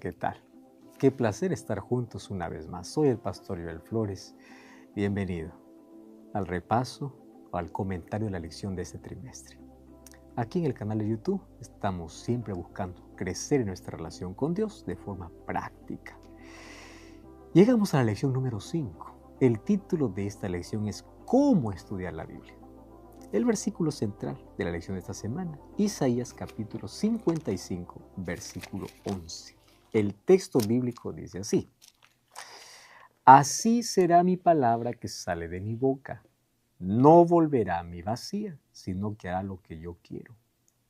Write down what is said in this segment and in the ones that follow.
¿qué tal? Qué placer estar juntos una vez más. Soy el pastor Joel Flores. Bienvenido al repaso o al comentario de la lección de este trimestre. Aquí en el canal de YouTube estamos siempre buscando crecer en nuestra relación con Dios de forma práctica. Llegamos a la lección número 5. El título de esta lección es ¿Cómo estudiar la Biblia? El versículo central de la lección de esta semana, Isaías capítulo 55, versículo 11. El texto bíblico dice así: Así será mi palabra que sale de mi boca. No volverá a mí vacía, sino que hará lo que yo quiero,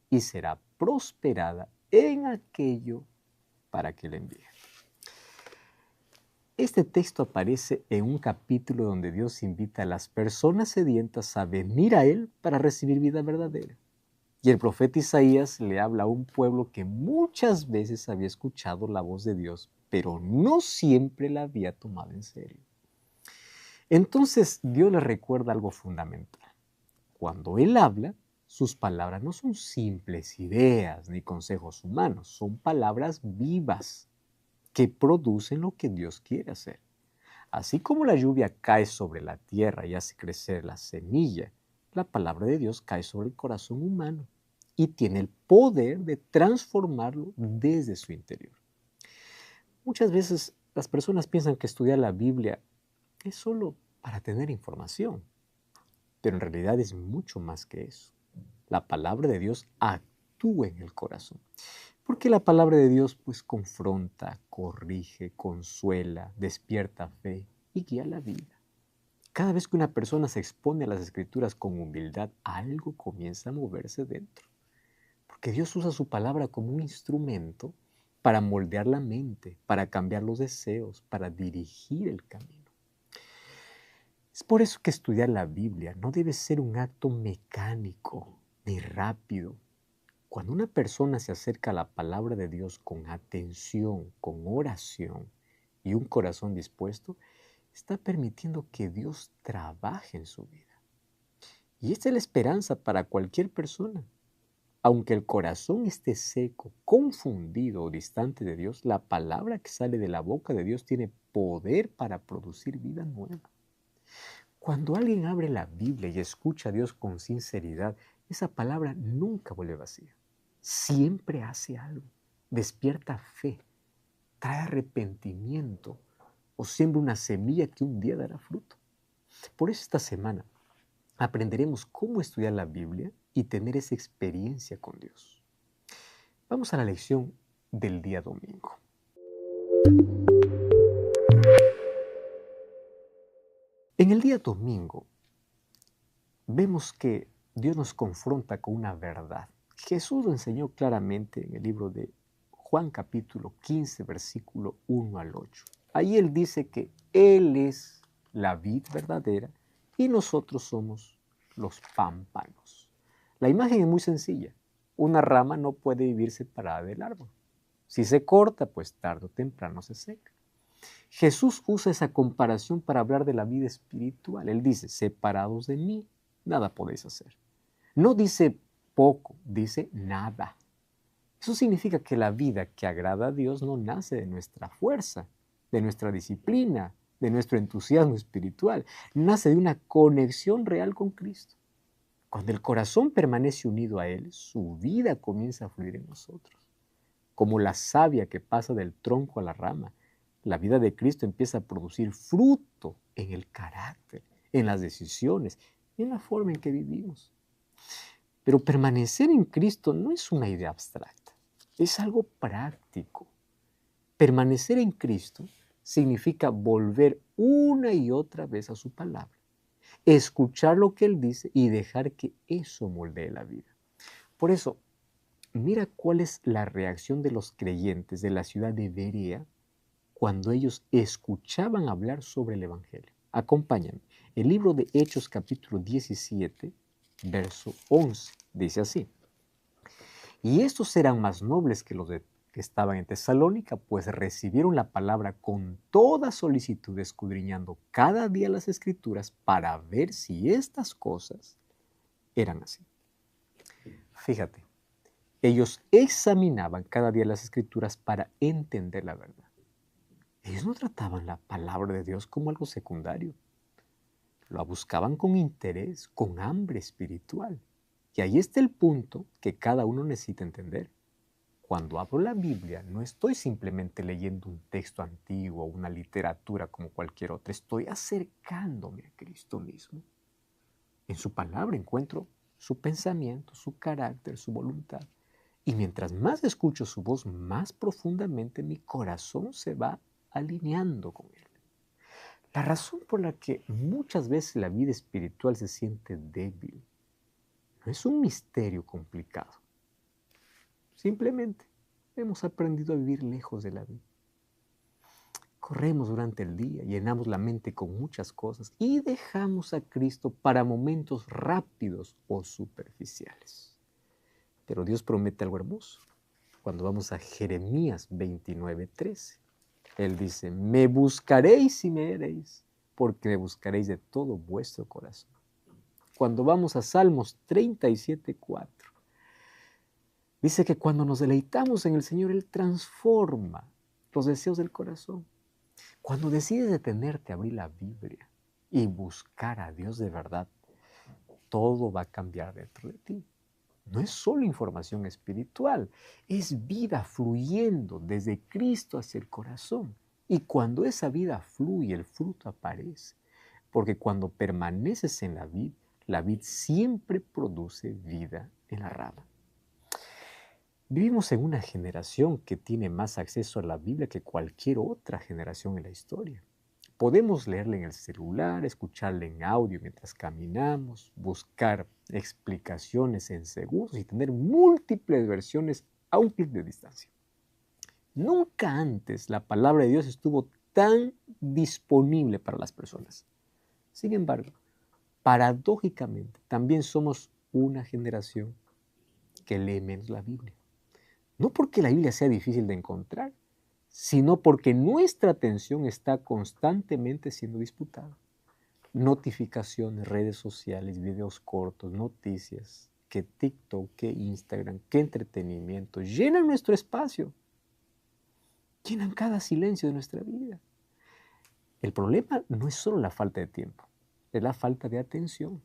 y será prosperada en aquello para que la envíe. Este texto aparece en un capítulo donde Dios invita a las personas sedientas a venir a Él para recibir vida verdadera. Y el profeta Isaías le habla a un pueblo que muchas veces había escuchado la voz de Dios, pero no siempre la había tomado en serio. Entonces Dios le recuerda algo fundamental. Cuando Él habla, sus palabras no son simples ideas ni consejos humanos, son palabras vivas que producen lo que Dios quiere hacer. Así como la lluvia cae sobre la tierra y hace crecer la semilla, la palabra de Dios cae sobre el corazón humano y tiene el poder de transformarlo desde su interior. Muchas veces las personas piensan que estudiar la Biblia es solo para tener información, pero en realidad es mucho más que eso. La palabra de Dios actúa en el corazón, porque la palabra de Dios pues confronta, corrige, consuela, despierta fe y guía la vida. Cada vez que una persona se expone a las Escrituras con humildad, algo comienza a moverse dentro. Porque Dios usa su palabra como un instrumento para moldear la mente, para cambiar los deseos, para dirigir el camino. Es por eso que estudiar la Biblia no debe ser un acto mecánico ni rápido. Cuando una persona se acerca a la palabra de Dios con atención, con oración y un corazón dispuesto, está permitiendo que Dios trabaje en su vida. Y esta es la esperanza para cualquier persona. Aunque el corazón esté seco, confundido o distante de Dios, la palabra que sale de la boca de Dios tiene poder para producir vida nueva. Cuando alguien abre la Biblia y escucha a Dios con sinceridad, esa palabra nunca vuelve vacía. Siempre hace algo, despierta fe, trae arrepentimiento o siembra una semilla que un día dará fruto. Por eso esta semana aprenderemos cómo estudiar la Biblia y tener esa experiencia con Dios. Vamos a la lección del día domingo. En el día domingo vemos que Dios nos confronta con una verdad. Jesús lo enseñó claramente en el libro de Juan capítulo 15, versículo 1 al 8. Ahí Él dice que Él es la vid verdadera y nosotros somos los pámpanos. La imagen es muy sencilla. Una rama no puede vivir separada del árbol. Si se corta, pues tarde o temprano se seca. Jesús usa esa comparación para hablar de la vida espiritual. Él dice, separados de mí, nada podéis hacer. No dice poco, dice nada. Eso significa que la vida que agrada a Dios no nace de nuestra fuerza, de nuestra disciplina, de nuestro entusiasmo espiritual. Nace de una conexión real con Cristo. Cuando el corazón permanece unido a Él, su vida comienza a fluir en nosotros. Como la savia que pasa del tronco a la rama, la vida de Cristo empieza a producir fruto en el carácter, en las decisiones y en la forma en que vivimos. Pero permanecer en Cristo no es una idea abstracta, es algo práctico. Permanecer en Cristo significa volver una y otra vez a su palabra, escuchar lo que Él dice y dejar que eso moldee la vida. Por eso, mira cuál es la reacción de los creyentes de la ciudad de Berea cuando ellos escuchaban hablar sobre el Evangelio. Acompáñame. El libro de Hechos capítulo 17, verso 11, dice así: Y estos eran más nobles que los que estaban en Tesalónica, pues recibieron la palabra con toda solicitud, escudriñando cada día las Escrituras para ver si estas cosas eran así. Fíjate, Ellos examinaban cada día las Escrituras para entender la verdad. Ellos no trataban la palabra de Dios como algo secundario. Lo buscaban con interés, con hambre espiritual. Y ahí está el punto que cada uno necesita entender. Cuando abro la Biblia, no estoy simplemente leyendo un texto antiguo o una literatura como cualquier otra. Estoy acercándome a Cristo mismo. En su palabra encuentro su pensamiento, su carácter, su voluntad. Y mientras más escucho su voz, más profundamente mi corazón se va alineando con Él. La razón por la que muchas veces la vida espiritual se siente débil no es un misterio complicado. Simplemente hemos aprendido a vivir lejos de la vida. Corremos durante el día, llenamos la mente con muchas cosas y dejamos a Cristo para momentos rápidos o superficiales. Pero Dios promete algo hermoso. Cuando vamos a Jeremías 29:13, Él dice, me buscaréis y me hallaréis, porque me buscaréis de todo vuestro corazón. Cuando vamos a Salmos 37:4, dice que cuando nos deleitamos en el Señor, Él transforma los deseos del corazón. Cuando decides detenerte a abrir la Biblia y buscar a Dios de verdad, todo va a cambiar dentro de ti. No es solo información espiritual, es vida fluyendo desde Cristo hacia el corazón. Y cuando esa vida fluye, el fruto aparece. Porque cuando permaneces en la vid siempre produce vida en la rama. Vivimos en una generación que tiene más acceso a la Biblia que cualquier otra generación en la historia. Podemos leerla en el celular, escucharla en audio mientras caminamos, buscar explicaciones en segundos y tener múltiples versiones a un clic de distancia. Nunca antes la palabra de Dios estuvo tan disponible para las personas. Sin embargo, paradójicamente, también somos una generación que lee menos la Biblia. No porque la Biblia sea difícil de encontrar, sino porque nuestra atención está constantemente siendo disputada. Notificaciones, redes sociales, videos cortos, noticias, que TikTok, que Instagram, que entretenimiento, llenan nuestro espacio, llenan cada silencio de nuestra vida. El problema no es solo la falta de tiempo, es la falta de atención.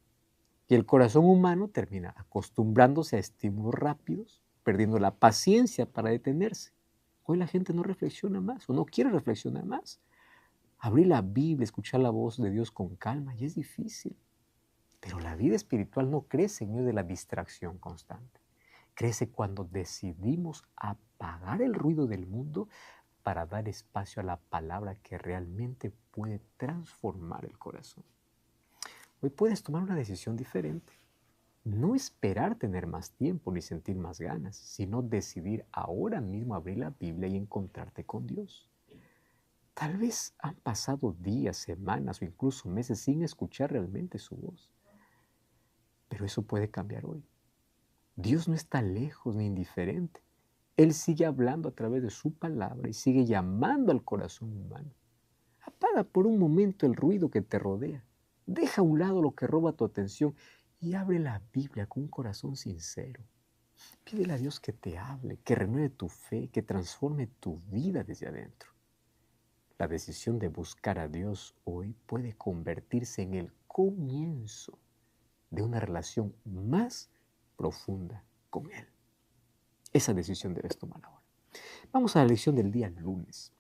Y el corazón humano termina acostumbrándose a estímulos rápidos, perdiendo la paciencia para detenerse. Hoy la gente no reflexiona más o no quiere reflexionar más. Abrir la Biblia, escuchar la voz de Dios con calma, y es difícil. Pero la vida espiritual no crece en medio de la distracción constante. Crece cuando decidimos apagar el ruido del mundo para dar espacio a la palabra que realmente puede transformar el corazón. Hoy puedes tomar una decisión diferente. No esperar tener más tiempo ni sentir más ganas, sino decidir ahora mismo abrir la Biblia y encontrarte con Dios. Tal vez han pasado días, semanas o incluso meses sin escuchar realmente su voz. Pero eso puede cambiar hoy. Dios no está lejos ni indiferente. Él sigue hablando a través de su palabra y sigue llamando al corazón humano. Apaga por un momento el ruido que te rodea. Deja a un lado lo que roba tu atención y abre la Biblia con un corazón sincero. Pídele a Dios que te hable, que renueve tu fe, que transforme tu vida desde adentro. La decisión de buscar a Dios hoy puede convertirse en el comienzo de una relación más profunda con Él. Esa decisión debes tomar ahora. Vamos a la lección del día lunes.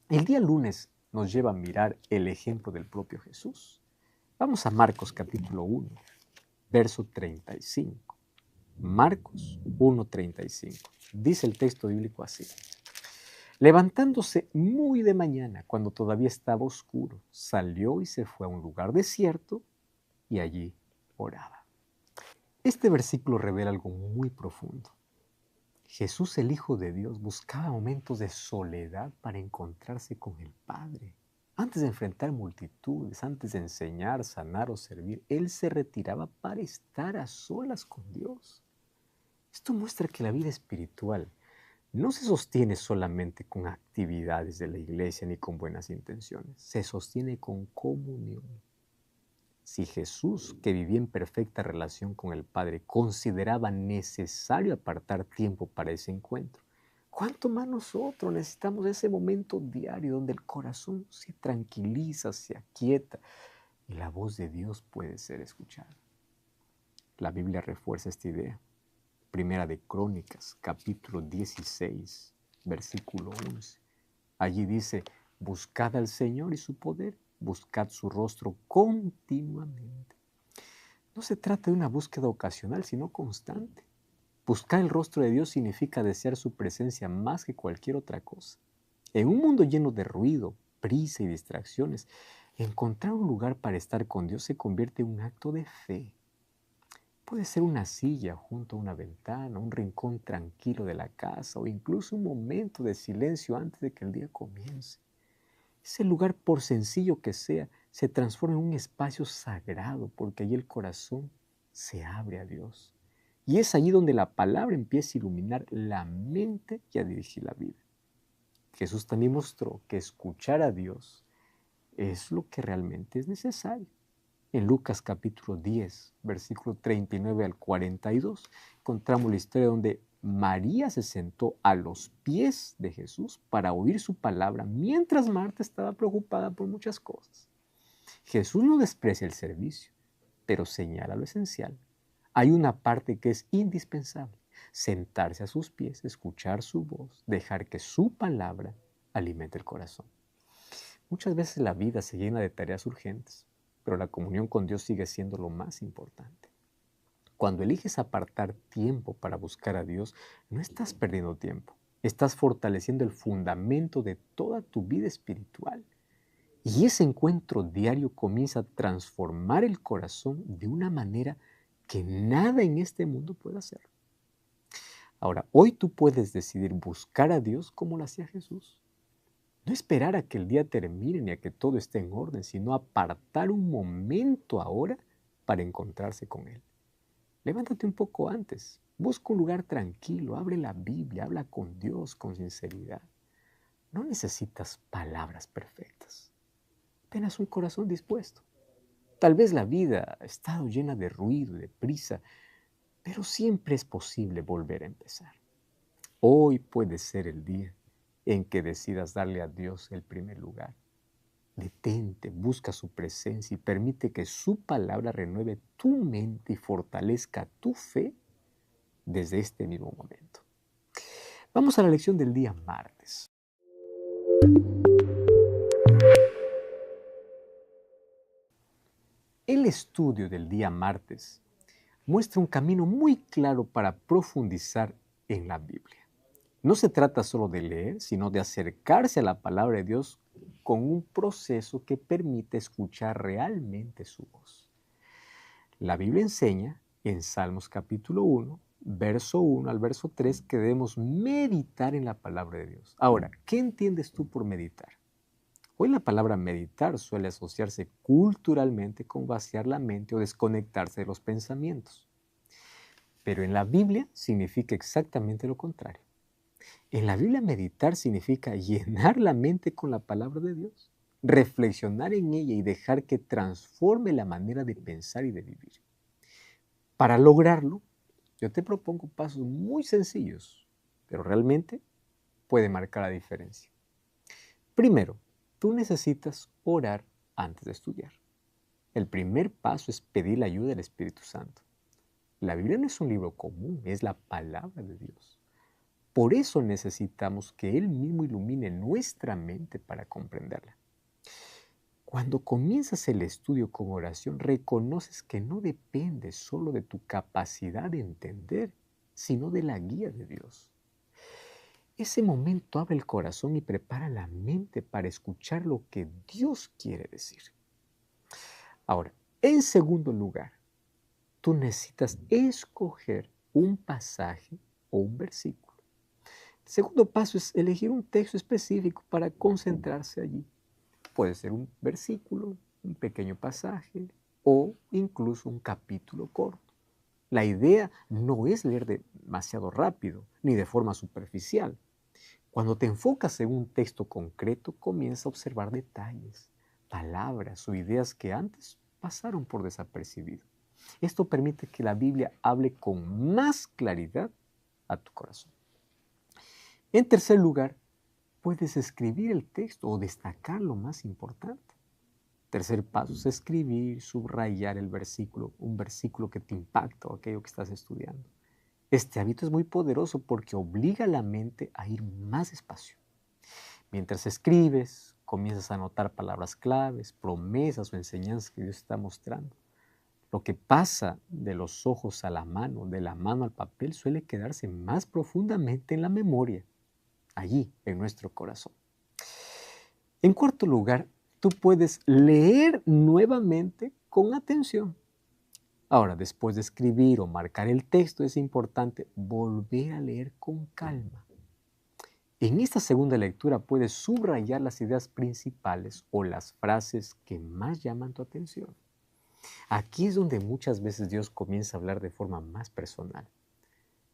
El día lunes nos lleva a mirar el ejemplo del propio Jesús. Vamos a Marcos capítulo 1, verso 35. Marcos 1:35. Dice el texto bíblico así. Levantándose muy de mañana, cuando todavía estaba oscuro, salió y se fue a un lugar desierto y allí oraba. Este versículo revela algo muy profundo. Jesús, el Hijo de Dios, buscaba momentos de soledad para encontrarse con el Padre. Antes de enfrentar multitudes, antes de enseñar, sanar o servir, Él se retiraba para estar a solas con Dios. Esto muestra que la vida espiritual no se sostiene solamente con actividades de la iglesia ni con buenas intenciones. Se sostiene con comunión. Si Jesús, que vivía en perfecta relación con el Padre, consideraba necesario apartar tiempo para ese encuentro, ¿cuánto más nosotros necesitamos ese momento diario donde el corazón se tranquiliza, se aquieta y la voz de Dios puede ser escuchada? La Biblia refuerza esta idea. Primera de Crónicas, capítulo 16, versículo 11. Allí dice, buscad al Señor y su poder, buscad su rostro continuamente. No se trata de una búsqueda ocasional, sino constante. Buscar el rostro de Dios significa desear su presencia más que cualquier otra cosa. En un mundo lleno de ruido, prisa y distracciones, encontrar un lugar para estar con Dios se convierte en un acto de fe. Puede ser una silla junto a una ventana, un rincón tranquilo de la casa o incluso un momento de silencio antes de que el día comience. Ese lugar, por sencillo que sea, se transforma en un espacio sagrado porque allí el corazón se abre a Dios. Y es allí donde la palabra empieza a iluminar la mente y a dirigir la vida. Jesús también mostró que escuchar a Dios es lo que realmente es necesario. En Lucas capítulo 10, versículo 39 al 42, encontramos la historia donde María se sentó a los pies de Jesús para oír su palabra, mientras Marta estaba preocupada por muchas cosas. Jesús no desprecia el servicio, pero señala lo esencial. Hay una parte que es indispensable: sentarse a sus pies, escuchar su voz, dejar que su palabra alimente el corazón. Muchas veces la vida se llena de tareas urgentes, pero la comunión con Dios sigue siendo lo más importante. Cuando eliges apartar tiempo para buscar a Dios, no estás perdiendo tiempo, estás fortaleciendo el fundamento de toda tu vida espiritual. Y ese encuentro diario comienza a transformar el corazón de una manera que nada en este mundo puede hacer. Ahora, hoy tú puedes decidir buscar a Dios como lo hacía Jesús. No esperar a que el día termine ni a que todo esté en orden, sino apartar un momento ahora para encontrarse con Él. Levántate un poco antes, busca un lugar tranquilo, abre la Biblia, habla con Dios con sinceridad. No necesitas palabras perfectas, apenas un corazón dispuesto. Tal vez la vida ha estado llena de ruido y de prisa, pero siempre es posible volver a empezar. Hoy puede ser el día en que decidas darle a Dios el primer lugar. Detente, busca su presencia y permite que su palabra renueve tu mente y fortalezca tu fe desde este mismo momento. Vamos a la lección del día martes. El estudio del día martes muestra un camino muy claro para profundizar en la Biblia. No se trata solo de leer, sino de acercarse a la palabra de Dios con un proceso que permite escuchar realmente su voz. La Biblia enseña en Salmos capítulo 1, verso 1 al verso 3, que debemos meditar en la palabra de Dios. Ahora, ¿qué entiendes tú por meditar? Hoy la palabra meditar suele asociarse culturalmente con vaciar la mente o desconectarse de los pensamientos. Pero en la Biblia significa exactamente lo contrario. En la Biblia meditar significa llenar la mente con la palabra de Dios, reflexionar en ella y dejar que transforme la manera de pensar y de vivir. Para lograrlo, yo te propongo pasos muy sencillos, pero realmente puede marcar la diferencia. Primero, tú necesitas orar antes de estudiar. El primer paso es pedir la ayuda del Espíritu Santo. La Biblia no es un libro común, es la palabra de Dios. Por eso necesitamos que Él mismo ilumine nuestra mente para comprenderla. Cuando comienzas el estudio con oración, reconoces que no depende solo de tu capacidad de entender, sino de la guía de Dios. Ese momento abre el corazón y prepara la mente para escuchar lo que Dios quiere decir. Ahora, en segundo lugar, tú necesitas escoger un pasaje o un versículo. El segundo paso es elegir un texto específico para concentrarse allí. Puede ser un versículo, un pequeño pasaje o incluso un capítulo corto. La idea no es leer demasiado rápido ni de forma superficial. Cuando te enfocas en un texto concreto, comienza a observar detalles, palabras o ideas que antes pasaron por desapercibido. Esto permite que la Biblia hable con más claridad a tu corazón. En tercer lugar, puedes escribir el texto o destacar lo más importante. Tercer paso es escribir, subrayar el versículo, un versículo que te impacta o aquello que estás estudiando. Este hábito es muy poderoso porque obliga a la mente a ir más despacio. Mientras escribes, comienzas a anotar palabras claves, promesas o enseñanzas que Dios está mostrando. Lo que pasa de los ojos a la mano, de la mano al papel, suele quedarse más profundamente en la memoria, allí, en nuestro corazón. En cuarto lugar, tú puedes leer nuevamente con atención. Ahora, después de escribir o marcar el texto, es importante volver a leer con calma. En esta segunda lectura puedes subrayar las ideas principales o las frases que más llaman tu atención. Aquí es donde muchas veces Dios comienza a hablar de forma más personal,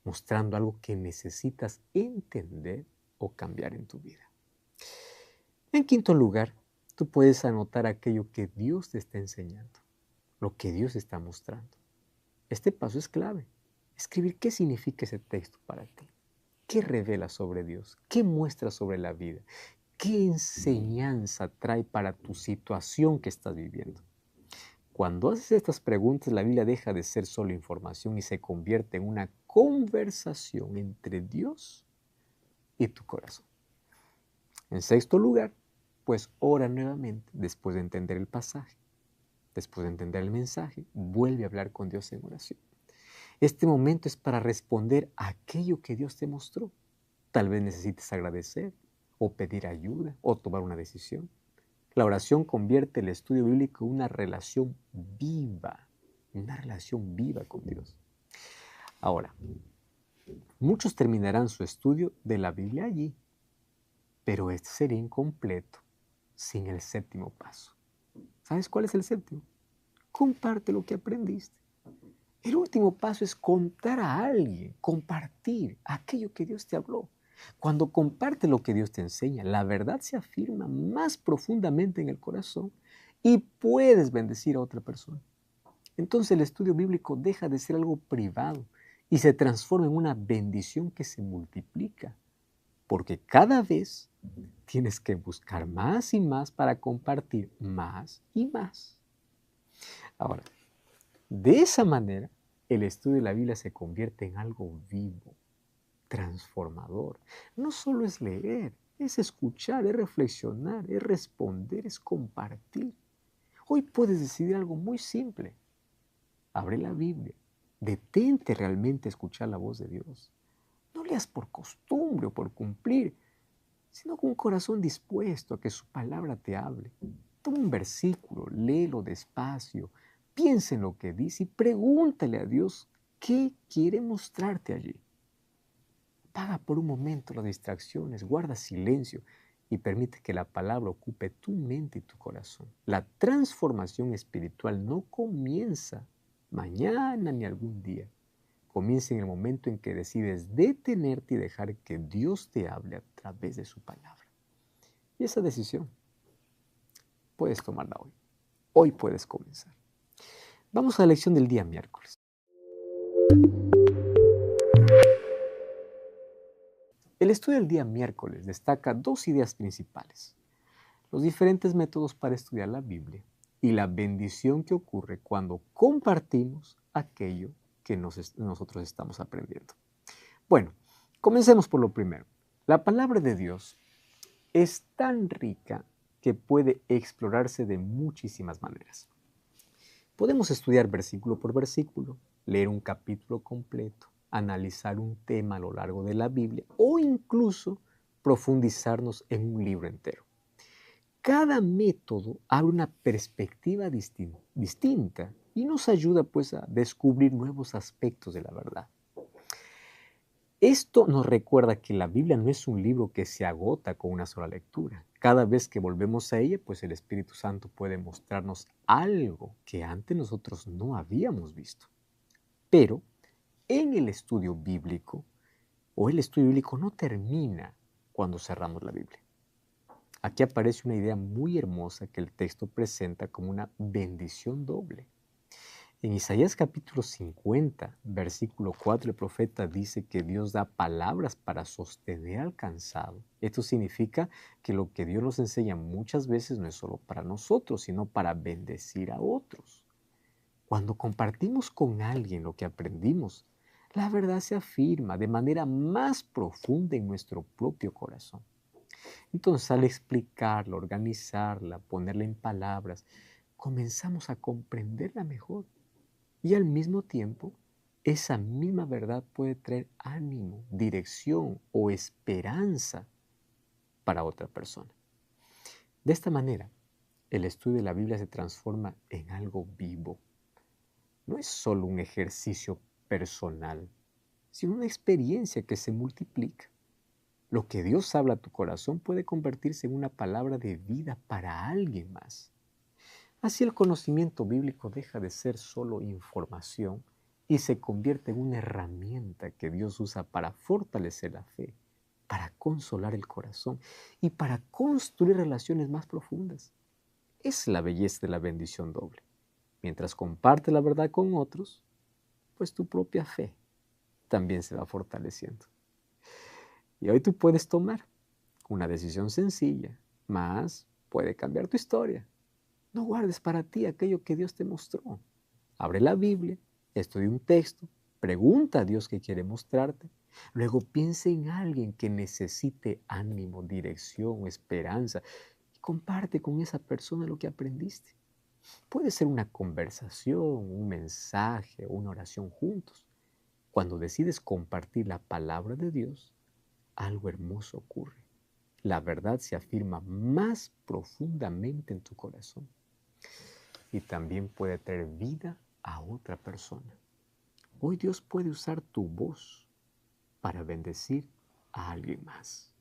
mostrando algo que necesitas entender o cambiar en tu vida. En quinto lugar, tú puedes anotar aquello que Dios te está enseñando, lo que Dios está mostrando. Este paso es clave. Escribir qué significa ese texto para ti, qué revela sobre Dios, qué muestra sobre la vida, qué enseñanza trae para tu situación que estás viviendo. Cuando haces estas preguntas, la Biblia deja de ser solo información y se convierte en una conversación entre Dios y tu corazón. En sexto lugar, pues ora nuevamente después de entender el pasaje, después de entender el mensaje, vuelve a hablar con Dios en oración. Este momento es para responder a aquello que Dios te mostró. Tal vez necesites agradecer o pedir ayuda o tomar una decisión. La oración convierte el estudio bíblico en una relación viva con Dios. Ahora, muchos terminarán su estudio de la Biblia allí, pero este sería incompleto sin el séptimo paso. ¿Sabes cuál es el séptimo? Comparte lo que aprendiste. El último paso es contar a alguien, compartir aquello que Dios te habló. Cuando compartes lo que Dios te enseña, la verdad se afirma más profundamente en el corazón y puedes bendecir a otra persona. Entonces el estudio bíblico deja de ser algo privado y se transforma en una bendición que se multiplica, porque cada vez tienes que buscar más y más para compartir más y más. Ahora, de esa manera, el estudio de la Biblia se convierte en algo vivo, transformador. No solo es leer, es escuchar, es reflexionar, es responder, es compartir. Hoy puedes decidir algo muy simple. Abre la Biblia, detente realmente a escuchar la voz de Dios. No leas por costumbre o por cumplir, sino con un corazón dispuesto a que su palabra te hable. Toma un versículo, léelo despacio, piensa en lo que dice y pregúntale a Dios qué quiere mostrarte allí. Apaga por un momento las distracciones, guarda silencio y permite que la palabra ocupe tu mente y tu corazón. La transformación espiritual no comienza mañana ni algún día. Comienza en el momento en que decides detenerte y dejar que Dios te hable a través de su palabra. Y esa decisión puedes tomarla hoy. Hoy puedes comenzar. Vamos a la lección del día miércoles. El estudio del día miércoles destaca dos ideas principales: los diferentes métodos para estudiar la Biblia y la bendición que ocurre cuando compartimos aquello que nosotros estamos aprendiendo. Bueno, comencemos por lo primero. La palabra de Dios es tan rica que puede explorarse de muchísimas maneras. Podemos estudiar versículo por versículo, leer un capítulo completo, analizar un tema a lo largo de la Biblia o incluso profundizarnos en un libro entero. Cada método abre una perspectiva distinta y nos ayuda pues a descubrir nuevos aspectos de la verdad. Esto nos recuerda que la Biblia no es un libro que se agota con una sola lectura. Cada vez que volvemos a ella, pues el Espíritu Santo puede mostrarnos algo que antes nosotros no habíamos visto. Pero en el estudio bíblico, el estudio bíblico no termina cuando cerramos la Biblia. Aquí aparece una idea muy hermosa que el texto presenta como una bendición doble. En Isaías capítulo 50, versículo 4, el profeta dice que Dios da palabras para sostener al cansado. Esto significa que lo que Dios nos enseña muchas veces no es solo para nosotros, sino para bendecir a otros. Cuando compartimos con alguien lo que aprendimos, la verdad se afirma de manera más profunda en nuestro propio corazón. Entonces, al explicarla, organizarla, ponerla en palabras, comenzamos a comprenderla mejor. Y al mismo tiempo, esa misma verdad puede traer ánimo, dirección o esperanza para otra persona. De esta manera, el estudio de la Biblia se transforma en algo vivo. No es solo un ejercicio personal, sino una experiencia que se multiplica. Lo que Dios habla a tu corazón puede convertirse en una palabra de vida para alguien más. Así el conocimiento bíblico deja de ser solo información y se convierte en una herramienta que Dios usa para fortalecer la fe, para consolar el corazón y para construir relaciones más profundas. Es la belleza de la bendición doble. Mientras compartes la verdad con otros, pues tu propia fe también se va fortaleciendo. Y hoy tú puedes tomar una decisión sencilla, mas puede cambiar tu historia. No guardes para ti aquello que Dios te mostró. Abre la Biblia, estudia un texto, pregunta a Dios qué quiere mostrarte. Luego piensa en alguien que necesite ánimo, dirección o esperanza y comparte con esa persona lo que aprendiste. Puede ser una conversación, un mensaje o una oración juntos. Cuando decides compartir la palabra de Dios, algo hermoso ocurre. La verdad se afirma más profundamente en tu corazón y también puede traer vida a otra persona. Hoy Dios puede usar tu voz para bendecir a alguien más.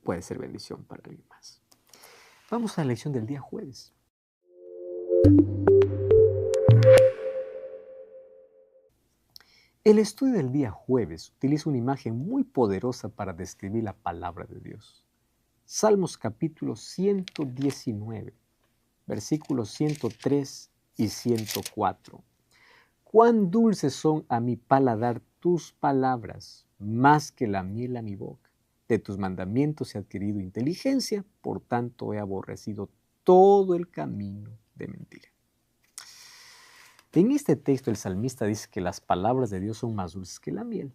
Puede ser bendición para alguien más. Vamos a la lección del día jueves. El estudio del día jueves utiliza una imagen muy poderosa para describir la palabra de Dios. Salmos capítulo 119, versículos 103 y 104. Cuán dulces son a mi paladar tus palabras, más que la miel a mi boca. De tus mandamientos he adquirido inteligencia, por tanto he aborrecido todo el camino de mentira. En este texto el salmista dice que las palabras de Dios son más dulces que la miel.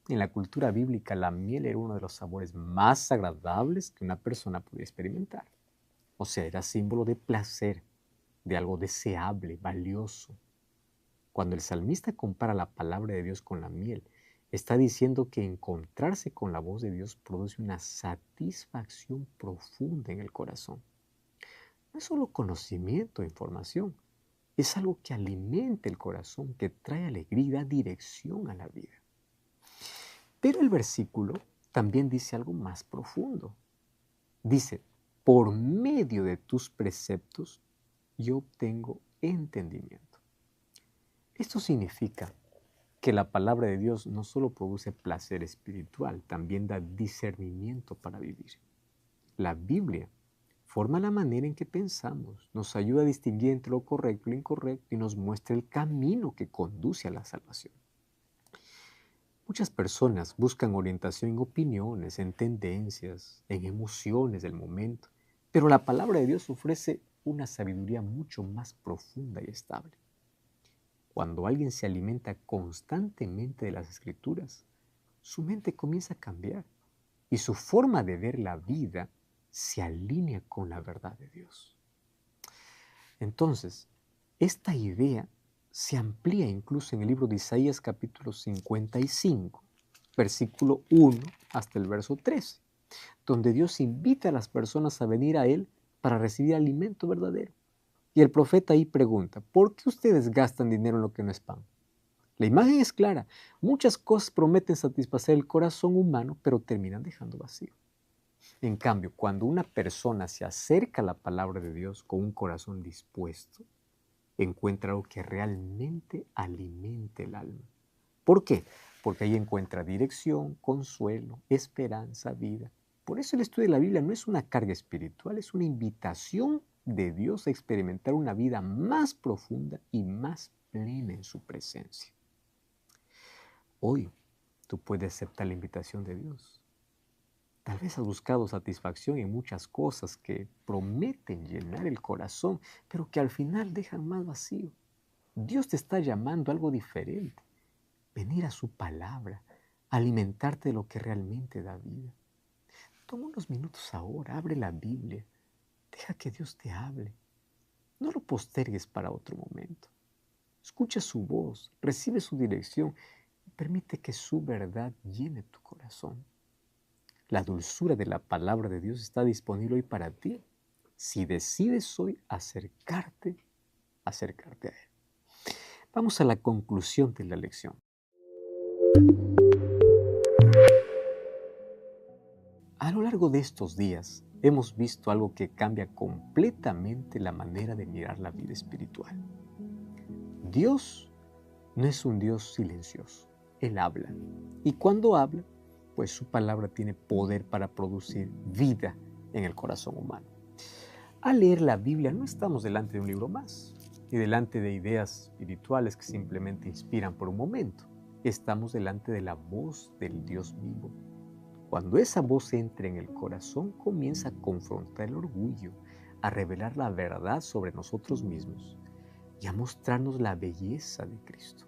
En la cultura bíblica la miel era uno de los sabores más agradables que una persona podía experimentar. O sea, era símbolo de placer, de algo deseable, valioso. Cuando el salmista compara la palabra de Dios con la miel, está diciendo que encontrarse con la voz de Dios produce una satisfacción profunda en el corazón. No es solo conocimiento o información, es algo que alimenta el corazón, que trae alegría y da dirección a la vida. Pero el versículo también dice algo más profundo. Dice, por medio de tus preceptos yo obtengo entendimiento. Esto significa que la palabra de Dios no solo produce placer espiritual, también da discernimiento para vivir. La Biblia forma la manera en que pensamos, nos ayuda a distinguir entre lo correcto y lo incorrecto y nos muestra el camino que conduce a la salvación. Muchas personas buscan orientación en opiniones, en tendencias, en emociones del momento, pero la palabra de Dios ofrece una sabiduría mucho más profunda y estable. Cuando alguien se alimenta constantemente de las Escrituras, su mente comienza a cambiar y su forma de ver la vida se alinea con la verdad de Dios. Entonces, esta idea se amplía incluso en el libro de Isaías capítulo 55, versículo 1 hasta el verso 13, donde Dios invita a las personas a venir a Él para recibir alimento verdadero. Y el profeta ahí pregunta, ¿por qué ustedes gastan dinero en lo que no es pan? La imagen es clara. Muchas cosas prometen satisfacer el corazón humano, pero terminan dejando vacío. En cambio, cuando una persona se acerca a la palabra de Dios con un corazón dispuesto, encuentra algo que realmente alimente el alma. ¿Por qué? Porque ahí encuentra dirección, consuelo, esperanza, vida. Por eso el estudio de la Biblia no es una carga espiritual, es una invitación de Dios a experimentar una vida más profunda y más plena en su presencia. Hoy tú puedes aceptar la invitación de Dios. Tal vez has buscado satisfacción en muchas cosas que prometen llenar el corazón, pero que al final dejan más vacío. Dios te está llamando a algo diferente. Venir a su palabra, alimentarte de lo que realmente da vida. Toma unos minutos ahora, abre la Biblia, deja que Dios te hable. No lo postergues para otro momento. Escucha su voz, recibe su dirección y permite que su verdad llene tu corazón. La dulzura de la palabra de Dios está disponible hoy para ti. Si decides hoy acercarte a Él. Vamos a la conclusión de la lección. A lo largo de estos días hemos visto algo que cambia completamente la manera de mirar la vida espiritual. Dios no es un Dios silencioso, Él habla. Y cuando habla, pues su palabra tiene poder para producir vida en el corazón humano. Al leer la Biblia no estamos delante de un libro más, ni delante de ideas espirituales que simplemente inspiran por un momento. Estamos delante de la voz del Dios vivo. Cuando esa voz entra en el corazón, comienza a confrontar el orgullo, a revelar la verdad sobre nosotros mismos y a mostrarnos la belleza de Cristo.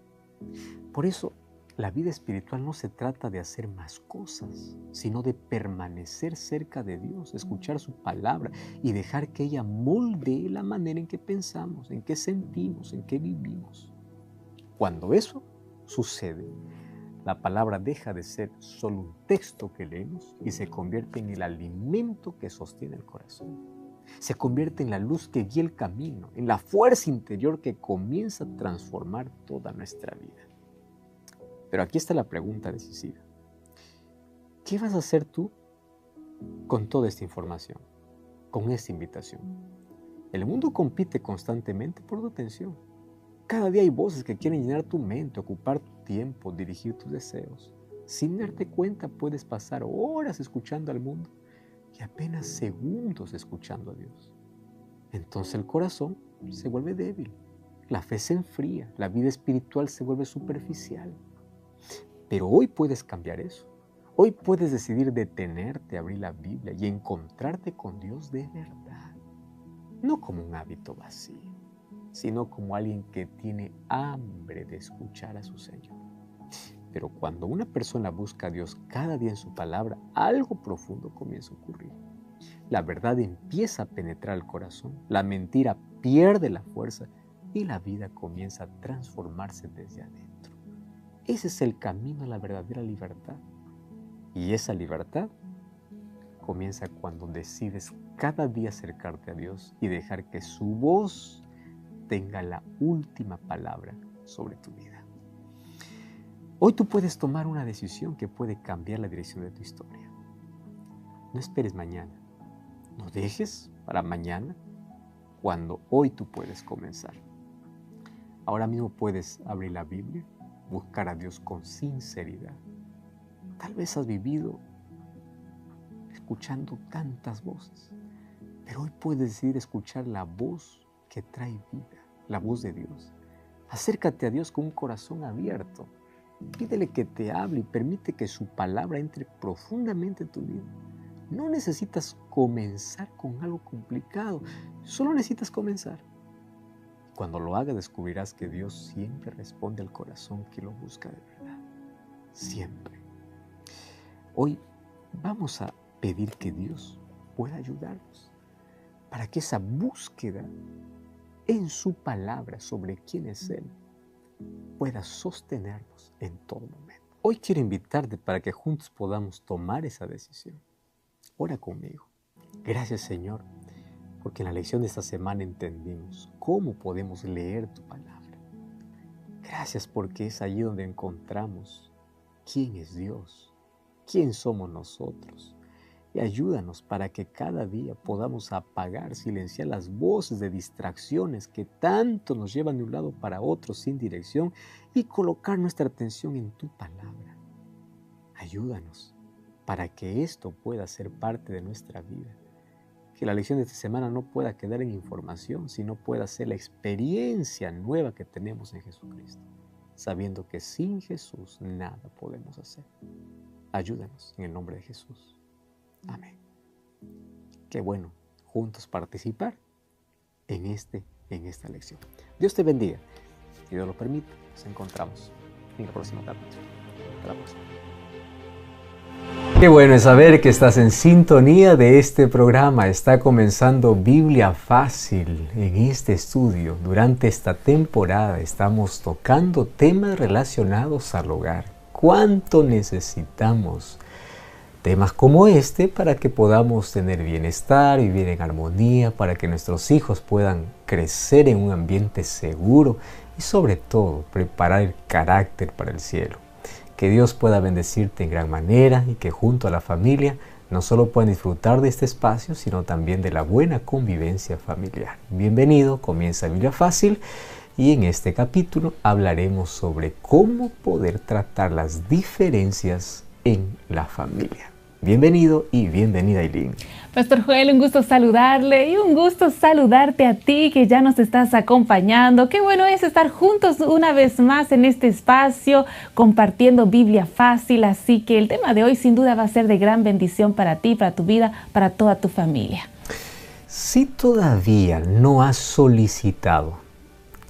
Por eso, la vida espiritual no se trata de hacer más cosas, sino de permanecer cerca de Dios, escuchar su palabra y dejar que ella moldee la manera en que pensamos, en que sentimos, en que vivimos. Cuando eso sucede, la palabra deja de ser solo un texto que leemos y se convierte en el alimento que sostiene el corazón. Se convierte en la luz que guía el camino, en la fuerza interior que comienza a transformar toda nuestra vida. Pero aquí está la pregunta decisiva. ¿Qué vas a hacer tú con toda esta información, con esta invitación? El mundo compite constantemente por tu atención. Cada día hay voces que quieren llenar tu mente, ocupar tu tiempo, dirigir tus deseos. Sin darte cuenta puedes pasar horas escuchando al mundo y apenas segundos escuchando a Dios. Entonces el corazón se vuelve débil, la fe se enfría, la vida espiritual se vuelve superficial. Pero hoy puedes cambiar eso. Hoy puedes decidir detenerte, abrir la Biblia y encontrarte con Dios de verdad. No como un hábito vacío, sino como alguien que tiene hambre de escuchar a su Señor. Pero cuando una persona busca a Dios cada día en su palabra, algo profundo comienza a ocurrir. La verdad empieza a penetrar el corazón, la mentira pierde la fuerza y la vida comienza a transformarse desde adentro. Ese es el camino a la verdadera libertad. Y esa libertad comienza cuando decides cada día acercarte a Dios y dejar que su voz tenga la última palabra sobre tu vida. Hoy tú puedes tomar una decisión que puede cambiar la dirección de tu historia. No esperes mañana. No dejes para mañana cuando hoy tú puedes comenzar. Ahora mismo puedes abrir la Biblia, buscar a Dios con sinceridad. Tal vez has vivido escuchando tantas voces, pero hoy puedes decidir escuchar la voz que trae vida, la voz de Dios. Acércate a Dios con un corazón abierto. Pídele que te hable y permite que su palabra entre profundamente en tu vida. No necesitas comenzar con algo complicado, solo necesitas comenzar. Cuando lo hagas descubrirás que Dios siempre responde al corazón que lo busca de verdad. Siempre. Hoy vamos a pedir que Dios pueda ayudarnos para que esa búsqueda en su palabra sobre quién es Él pueda sostenernos en todo momento. Hoy quiero invitarte para que juntos podamos tomar esa decisión. Ora conmigo. Gracias, Señor, porque en la lección de esta semana entendimos cómo podemos leer tu palabra. Gracias porque es allí donde encontramos quién es Dios, quién somos nosotros. Y ayúdanos para que cada día podamos apagar, silenciar las voces de distracciones que tanto nos llevan de un lado para otro sin dirección y colocar nuestra atención en tu palabra. Ayúdanos para que esto pueda ser parte de nuestra vida. Que la lección de esta semana no pueda quedar en información, sino pueda ser la experiencia nueva que tenemos en Jesucristo, sabiendo que sin Jesús nada podemos hacer. Ayúdanos en el nombre de Jesús. Amén. Qué bueno juntos participar en esta lección. Dios te bendiga. Si Dios lo permite, nos encontramos en el próximo capítulo. Hasta la próxima. Qué bueno es saber que estás en sintonía de este programa. Está comenzando Biblia Fácil en este estudio. Durante esta temporada estamos tocando temas relacionados al hogar. ¿Cuánto necesitamos temas como este para que podamos tener bienestar, vivir en armonía, para que nuestros hijos puedan crecer en un ambiente seguro y sobre todo preparar el carácter para el cielo? Que Dios pueda bendecirte en gran manera y que junto a la familia no solo puedan disfrutar de este espacio, sino también de la buena convivencia familiar. Bienvenido, comienza Biblia Fácil y en este capítulo hablaremos sobre cómo poder tratar las diferencias en la familia. Bienvenido y bienvenida, Aileen. Pastor Joel, un gusto saludarle y un gusto saludarte a ti que ya nos estás acompañando. Qué bueno es estar juntos una vez más en este espacio, compartiendo Biblia Fácil. Así que el tema de hoy sin duda va a ser de gran bendición para ti, para tu vida, para toda tu familia. Si todavía no has solicitado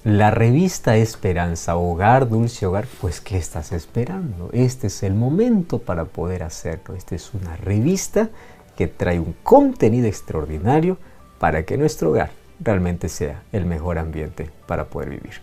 la revista Esperanza, Hogar, Dulce Hogar, pues ¿qué estás esperando? Este es el momento para poder hacerlo. Esta es una revista que trae un contenido extraordinario para que nuestro hogar realmente sea el mejor ambiente para poder vivir.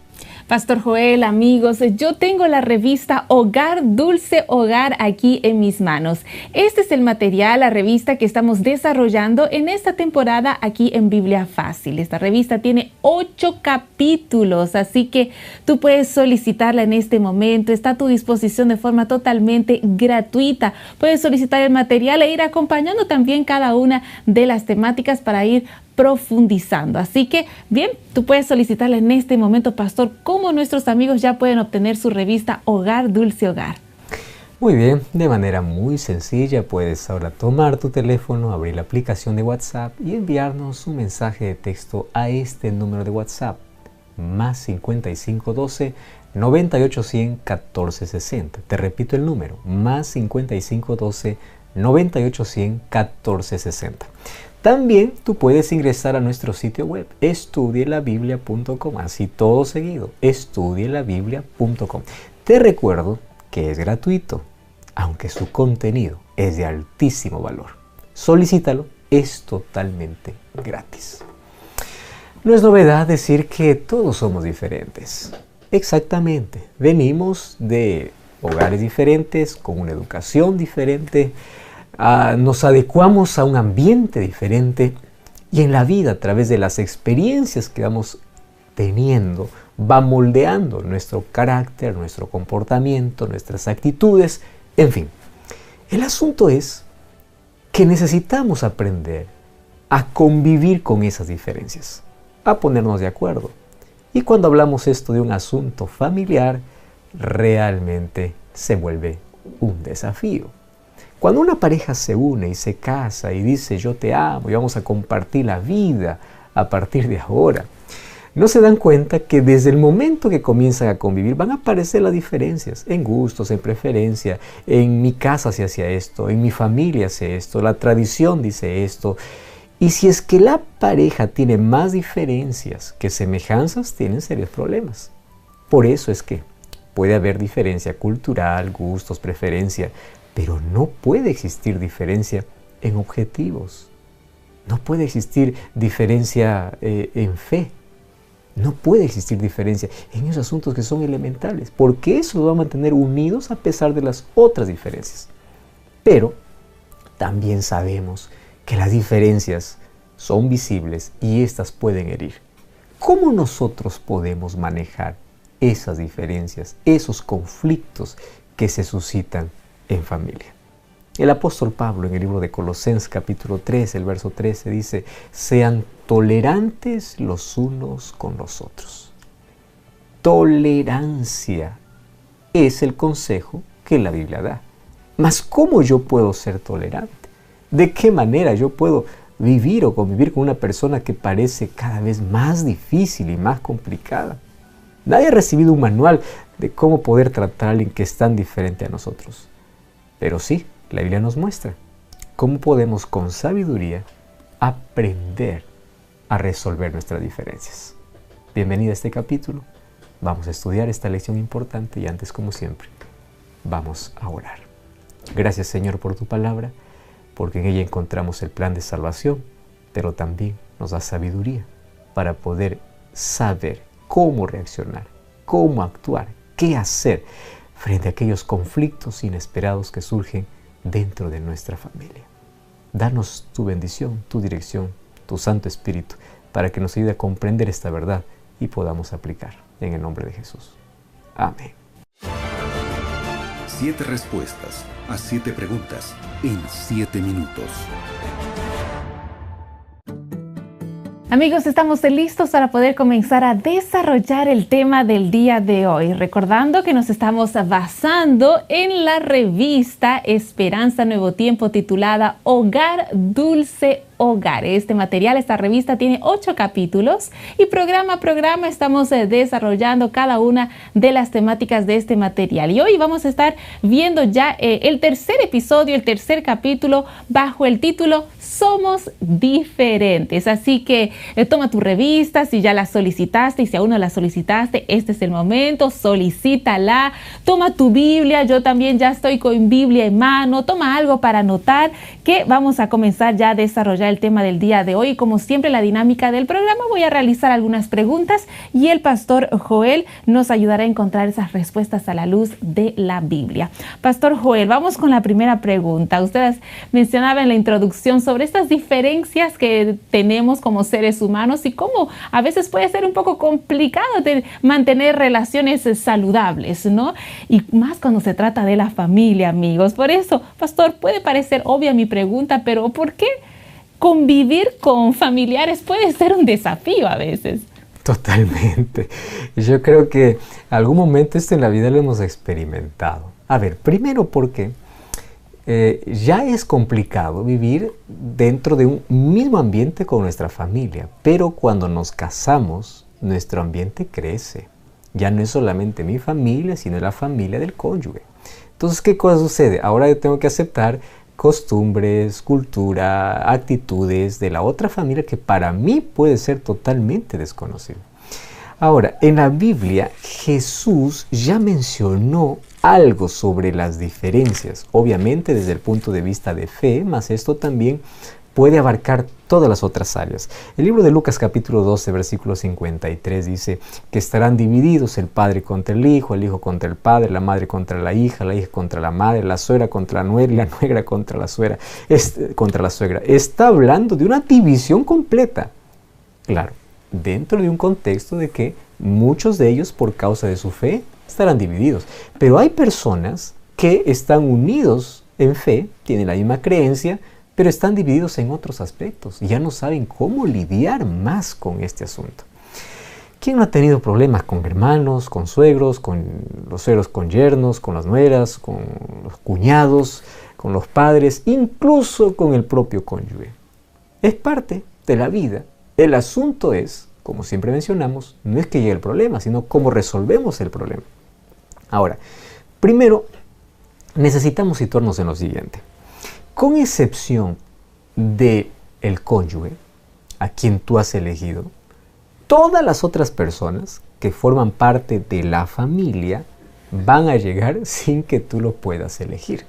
Pastor Joel, amigos, yo tengo la revista Hogar, Dulce Hogar aquí en mis manos. Este es el material, la revista que estamos desarrollando en esta temporada aquí en Biblia Fácil. Esta revista tiene 8 capítulos, así que tú puedes solicitarla en este momento. Está a tu disposición de forma totalmente gratuita. Puedes solicitar el material e ir acompañando también cada una de las temáticas para ir profundizando. Así que, bien, tú puedes solicitarla en este momento, Pastor, cómo nuestros amigos ya pueden obtener su revista Hogar, Dulce Hogar. Muy bien, de manera muy sencilla puedes ahora tomar tu teléfono, abrir la aplicación de WhatsApp y enviarnos un mensaje de texto a este número de WhatsApp, más 5512 9810 1460. Te repito el número, más 5512 9810 1460. También tú puedes ingresar a nuestro sitio web, estudielabiblia.com, así todo seguido, estudielabiblia.com. Te recuerdo que es gratuito, aunque su contenido es de altísimo valor. Solicítalo, es totalmente gratis. No es novedad decir que todos somos diferentes. Exactamente, venimos de hogares diferentes, con una educación diferente, nos adecuamos a un ambiente diferente y en la vida, a través de las experiencias que vamos teniendo, va moldeando nuestro carácter, nuestro comportamiento, nuestras actitudes, en fin. El asunto es que necesitamos aprender a convivir con esas diferencias, a ponernos de acuerdo. Y cuando hablamos esto de un asunto familiar, realmente se vuelve un desafío. Cuando una pareja se une y se casa y dice yo te amo y vamos a compartir la vida a partir de ahora, no se dan cuenta que desde el momento que comienzan a convivir van a aparecer las diferencias en gustos, en preferencia. En mi casa se hacía esto, en mi familia hace esto, la tradición dice esto. Y si es que la pareja tiene más diferencias que semejanzas, tienen serios problemas. Por eso es que puede haber diferencia cultural, gustos, preferencia, pero no puede existir diferencia en objetivos. No puede existir diferencia en fe. No puede existir diferencia en esos asuntos que son elementales, porque eso los va a mantener unidos a pesar de las otras diferencias. Pero también sabemos que las diferencias son visibles y estas pueden herir. ¿Cómo nosotros podemos manejar esas diferencias, esos conflictos que se suscitan en familia? El apóstol Pablo en el libro de Colosenses capítulo 3, el verso 13 dice: sean tolerantes los unos con los otros. Tolerancia es el consejo que la Biblia da. Mas ¿cómo yo puedo ser tolerante? ¿De qué manera yo puedo vivir o convivir con una persona que parece cada vez más difícil y más complicada? Nadie ha recibido un manual de cómo poder tratar a alguien que es tan diferente a nosotros. Pero sí, la Biblia nos muestra cómo podemos con sabiduría aprender a resolver nuestras diferencias. Bienvenida a este capítulo. Vamos a estudiar esta lección importante y antes, como siempre, vamos a orar. Gracias, Señor, por tu palabra, porque en ella encontramos el plan de salvación, pero también nos da sabiduría para poder saber cómo reaccionar, cómo actuar, qué hacer frente a aquellos conflictos inesperados que surgen dentro de nuestra familia. Danos tu bendición, tu dirección, tu Santo Espíritu, para que nos ayude a comprender esta verdad y podamos aplicar. En el nombre de Jesús. Amén. 7 respuestas a 7 preguntas en 7 minutos. Amigos, estamos listos para poder comenzar a desarrollar el tema del día de hoy. Recordando que nos estamos basando en la revista Esperanza Nuevo Tiempo titulada Hogar Dulce Hogar. Este material, esta revista tiene 8 capítulos y programa a programa estamos desarrollando cada una de las temáticas de este material. Y hoy vamos a estar viendo ya el tercer episodio, el tercer capítulo bajo el título Somos Diferentes. Así que toma tu revista si ya la solicitaste y si aún no la solicitaste, este es el momento, solicítala. Toma tu Biblia, yo también ya estoy con Biblia en mano. Toma algo para anotar que vamos a comenzar ya a desarrollar el tema del día de hoy. Como siempre, la dinámica del programa, voy a realizar algunas preguntas y el pastor Joel nos ayudará a encontrar esas respuestas a la luz de la Biblia. Pastor Joel, vamos con la primera pregunta. Ustedes mencionaban en la introducción sobre estas diferencias que tenemos como seres humanos y cómo a veces puede ser un poco complicado de mantener relaciones saludables, ¿no? Y más cuando se trata de la familia, amigos. Por eso, pastor, puede parecer obvia mi pregunta, pero ¿por qué convivir con familiares puede ser un desafío a veces? Totalmente. Yo creo que algún momento esto en la vida lo hemos experimentado. A ver, primero porque ya es complicado vivir dentro de un mismo ambiente con nuestra familia, pero cuando nos casamos, nuestro ambiente crece. Ya no es solamente mi familia, sino la familia del cónyuge. Entonces, ¿qué cosa sucede? Ahora yo tengo que aceptar costumbres, cultura, actitudes de la otra familia que para mí puede ser totalmente desconocido. Ahora, en la Biblia, Jesús ya mencionó algo sobre las diferencias, obviamente desde el punto de vista de fe, mas esto también puede abarcar todas las otras áreas. El libro de Lucas capítulo 12, versículo 53 dice que estarán divididos el padre contra el hijo contra el padre, la madre contra la hija contra la madre, la suegra contra la nuera y la nuera contra la suegra, contra la suegra. Está hablando de una división completa. Claro, dentro de un contexto de que muchos de ellos por causa de su fe estarán divididos. Pero hay personas que están unidos en fe, tienen la misma creencia, pero están divididos en otros aspectos y ya no saben cómo lidiar más con este asunto. ¿Quién no ha tenido problemas con hermanos, con suegros, con los suegros con yernos, con las nueras, con los cuñados, con los padres, incluso con el propio cónyuge? Es parte de la vida. El asunto es, como siempre mencionamos, no es que llegue el problema, sino cómo resolvemos el problema. Ahora, primero necesitamos situarnos en lo siguiente. Con excepción del cónyuge, a quien tú has elegido, todas las otras personas que forman parte de la familia van a llegar sin que tú lo puedas elegir.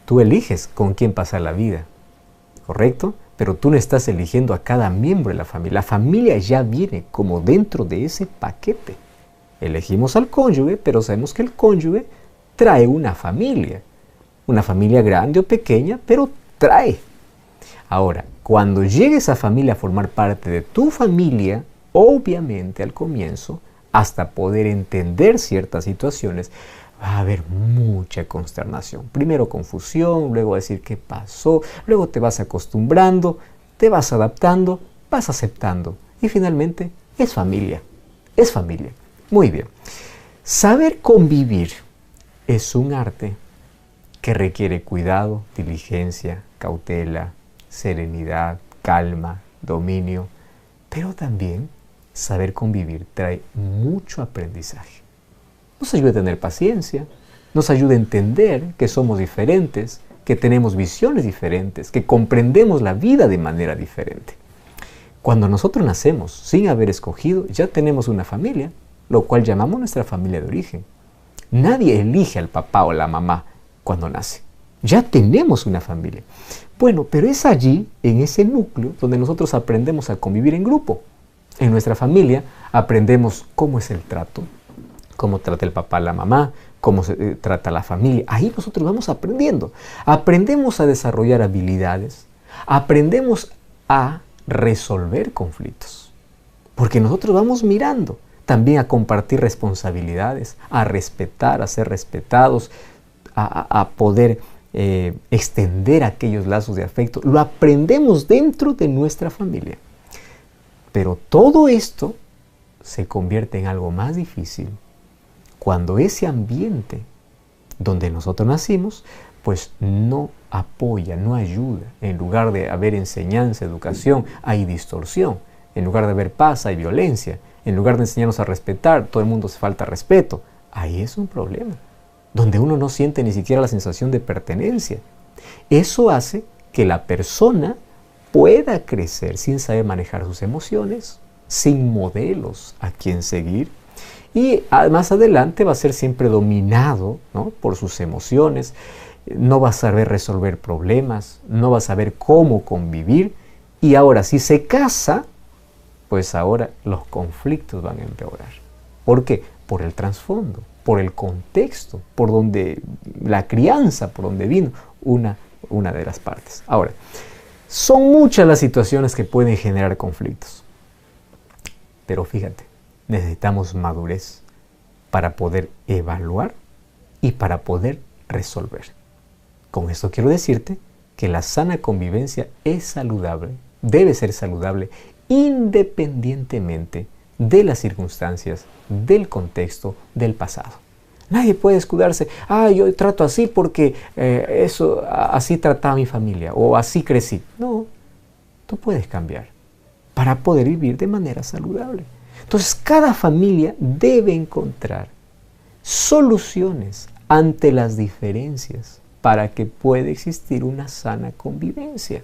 Tú eliges con quién pasar la vida, ¿correcto? Pero tú no estás eligiendo a cada miembro de la familia. La familia ya viene como dentro de ese paquete. Elegimos al cónyuge, pero sabemos que el cónyuge trae una familia grande o pequeña, pero trae. Ahora, cuando llegue esa familia a formar parte de tu familia, obviamente al comienzo, hasta poder entender ciertas situaciones, va a haber mucha consternación. Primero confusión, luego decir qué pasó, luego te vas acostumbrando, te vas adaptando, vas aceptando y finalmente es familia. Es familia. Muy bien. Saber convivir es un arte que requiere cuidado, diligencia, cautela, serenidad, calma, dominio, pero también saber convivir trae mucho aprendizaje. Nos ayuda a tener paciencia, nos ayuda a entender que somos diferentes, que tenemos visiones diferentes, que comprendemos la vida de manera diferente. Cuando nosotros nacemos sin haber escogido, ya tenemos una familia, lo cual llamamos nuestra familia de origen. Nadie elige al papá o la mamá cuando nace. Ya tenemos una familia. Bueno, pero es allí, en ese núcleo, donde nosotros aprendemos a convivir en grupo. En nuestra familia aprendemos cómo es el trato, cómo trata el papá a la mamá, cómo se trata la familia. Ahí nosotros vamos aprendiendo. Aprendemos a desarrollar habilidades, aprendemos a resolver conflictos. Porque nosotros vamos mirando también a compartir responsabilidades, a respetar, a ser respetados, a poder extender aquellos lazos de afecto. Lo aprendemos dentro de nuestra familia. Pero todo esto se convierte en algo más difícil cuando ese ambiente donde nosotros nacimos, pues no apoya, no ayuda. En lugar de haber enseñanza, educación, hay distorsión. En lugar de haber paz, hay violencia. En lugar de enseñarnos a respetar, todo el mundo se falta respeto. Ahí es un problema, donde uno no siente ni siquiera la sensación de pertenencia. Eso hace que la persona pueda crecer sin saber manejar sus emociones, sin modelos a quien seguir, y más adelante va a ser siempre dominado, ¿no?, por sus emociones, no va a saber resolver problemas, no va a saber cómo convivir, y ahora si se casa, pues ahora los conflictos van a empeorar. ¿Por qué? Por el trasfondo, por el contexto, por donde la crianza, por donde vino una de las partes. Ahora, son muchas las situaciones que pueden generar conflictos. Pero fíjate, necesitamos madurez para poder evaluar y para poder resolver. Con esto quiero decirte que la sana convivencia es saludable, debe ser saludable independientemente de las circunstancias, del contexto, del pasado. Nadie puede escudarse, yo trato así porque así trataba mi familia o así crecí. No, tú puedes cambiar para poder vivir de manera saludable. Entonces, cada familia debe encontrar soluciones ante las diferencias para que pueda existir una sana convivencia.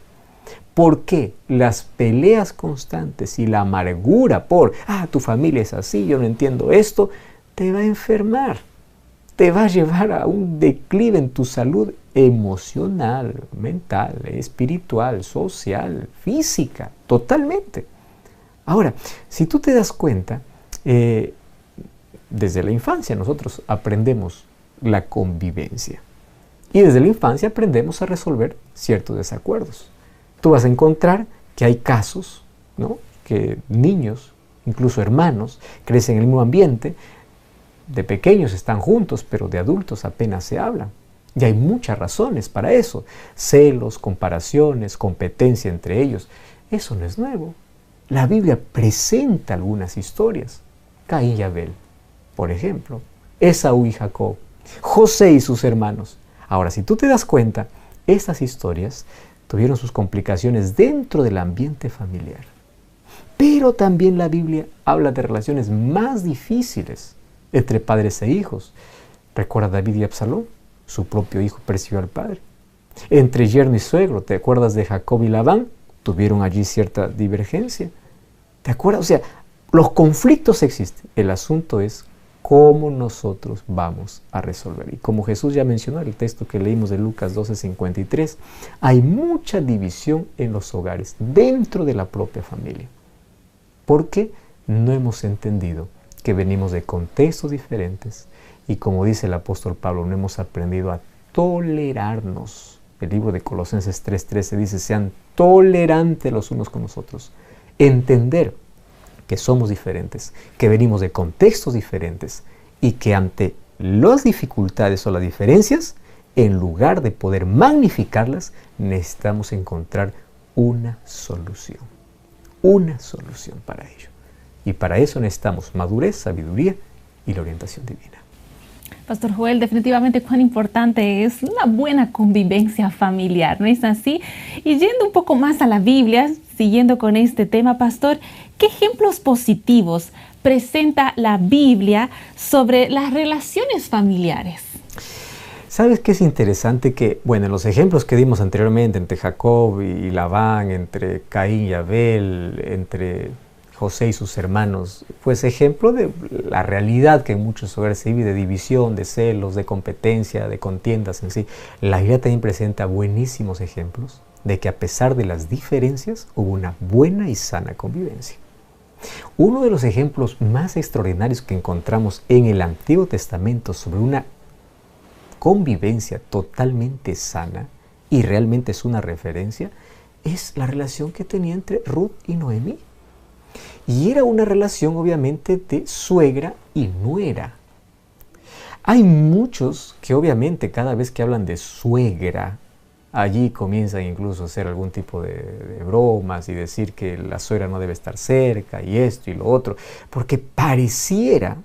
Porque las peleas constantes y la amargura por, tu familia es así, yo no entiendo esto, te va a enfermar. Te va a llevar a un declive en tu salud emocional, mental, espiritual, social, física, totalmente. Ahora, si tú te das cuenta, desde la infancia nosotros aprendemos la convivencia. Y desde la infancia aprendemos a resolver ciertos desacuerdos. Tú vas a encontrar que hay casos, ¿no?, que niños, incluso hermanos, crecen en el mismo ambiente. De pequeños están juntos, pero de adultos apenas se hablan. Y hay muchas razones para eso. Celos, comparaciones, competencia entre ellos. Eso no es nuevo. La Biblia presenta algunas historias. Caín y Abel, por ejemplo. Esaú y Jacob. José y sus hermanos. Ahora, si tú te das cuenta, estas historias tuvieron sus complicaciones dentro del ambiente familiar. Pero también la Biblia habla de relaciones más difíciles entre padres e hijos. ¿Recuerda David y Absalón? Su propio hijo persiguió al padre. Entre yerno y suegro, ¿te acuerdas de Jacob y Labán? Tuvieron allí cierta divergencia. ¿Te acuerdas? O sea, los conflictos existen. El asunto es cómo nosotros vamos a resolver. Y como Jesús ya mencionó en el texto que leímos de Lucas 12:53, hay mucha división en los hogares, dentro de la propia familia. Porque no hemos entendido que venimos de contextos diferentes y, como dice el apóstol Pablo, no hemos aprendido a tolerarnos. El libro de Colosenses 3:13 dice, sean tolerantes los unos con los otros. Entender que somos diferentes, que venimos de contextos diferentes y que ante las dificultades o las diferencias, en lugar de poder magnificarlas, necesitamos encontrar una solución para ello. Y para eso necesitamos madurez, sabiduría y la orientación divina. Pastor Joel, definitivamente cuán importante es una buena convivencia familiar, ¿no es así? Y yendo un poco más a la Biblia, siguiendo con este tema, Pastor, ¿qué ejemplos positivos presenta la Biblia sobre las relaciones familiares? ¿Sabes qué es interesante? Que, bueno, en los ejemplos que dimos anteriormente, entre Jacob y Labán, entre Caín y Abel, entre José y sus hermanos, pues ejemplo de la realidad que en muchos hogares se vive, de división, de celos, de competencia, de contiendas en sí. La Biblia también presenta buenísimos ejemplos de que a pesar de las diferencias hubo una buena y sana convivencia. Uno de los ejemplos más extraordinarios que encontramos en el Antiguo Testamento sobre una convivencia totalmente sana, y realmente es una referencia, es la relación que tenía entre Ruth y Noemí. Y era una relación obviamente de suegra y nuera. Hay muchos que obviamente cada vez que hablan de suegra, allí comienzan incluso a hacer algún tipo de bromas y decir que la suegra no debe estar cerca y esto y lo otro, porque pareciera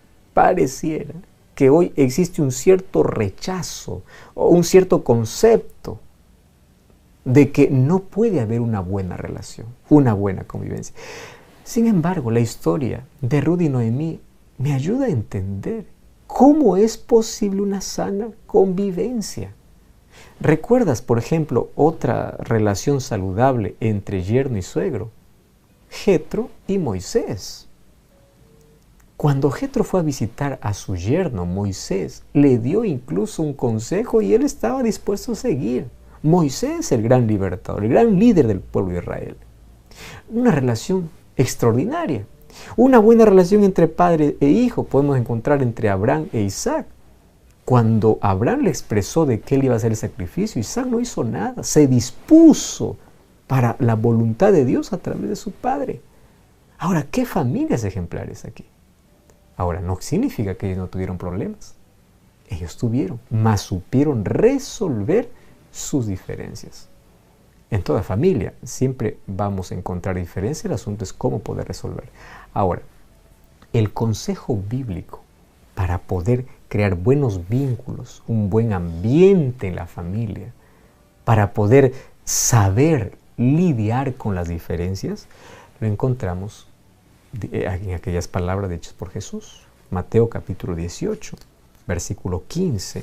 que hoy existe un cierto rechazo o un cierto concepto de que no puede haber una buena relación, una buena convivencia. Sin embargo, la historia de Ruth y Noemí me ayuda a entender cómo es posible una sana convivencia. ¿Recuerdas, por ejemplo, otra relación saludable entre yerno y suegro? Jetro y Moisés. Cuando Jetro fue a visitar a su yerno Moisés, le dio incluso un consejo y él estaba dispuesto a seguir. Moisés, el gran libertador, el gran líder del pueblo de Israel. Una relación extraordinaria. Una buena relación entre padre e hijo podemos encontrar entre Abraham e Isaac. Cuando Abraham le expresó de que él iba a hacer el sacrificio, Isaac no hizo nada, se dispuso para la voluntad de Dios a través de su padre. Ahora, ¿qué familias ejemplares aquí? Ahora, no significa que ellos no tuvieron problemas. Ellos tuvieron, mas supieron resolver sus diferencias. En toda familia siempre vamos a encontrar diferencias, el asunto es cómo poder resolver. Ahora, el consejo bíblico para poder crear buenos vínculos, un buen ambiente en la familia, para poder saber lidiar con las diferencias, lo encontramos en aquellas palabras dichas por Jesús. Mateo capítulo 18, versículo 15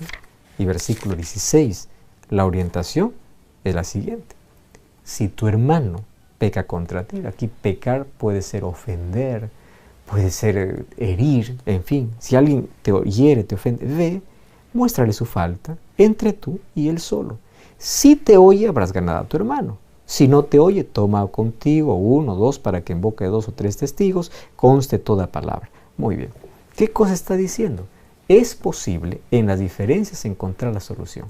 y versículo 16. La orientación es la siguiente. Si tu hermano peca contra ti, aquí pecar puede ser ofender, puede ser herir, en fin. Si alguien te hiere, te ofende, ve, muéstrale su falta entre tú y él solo. Si te oye, habrás ganado a tu hermano. Si no te oye, toma contigo 1 o 2 para que en boca de 2 o 3 testigos conste toda palabra. Muy bien. ¿Qué cosa está diciendo? Es posible en las diferencias encontrar la solución.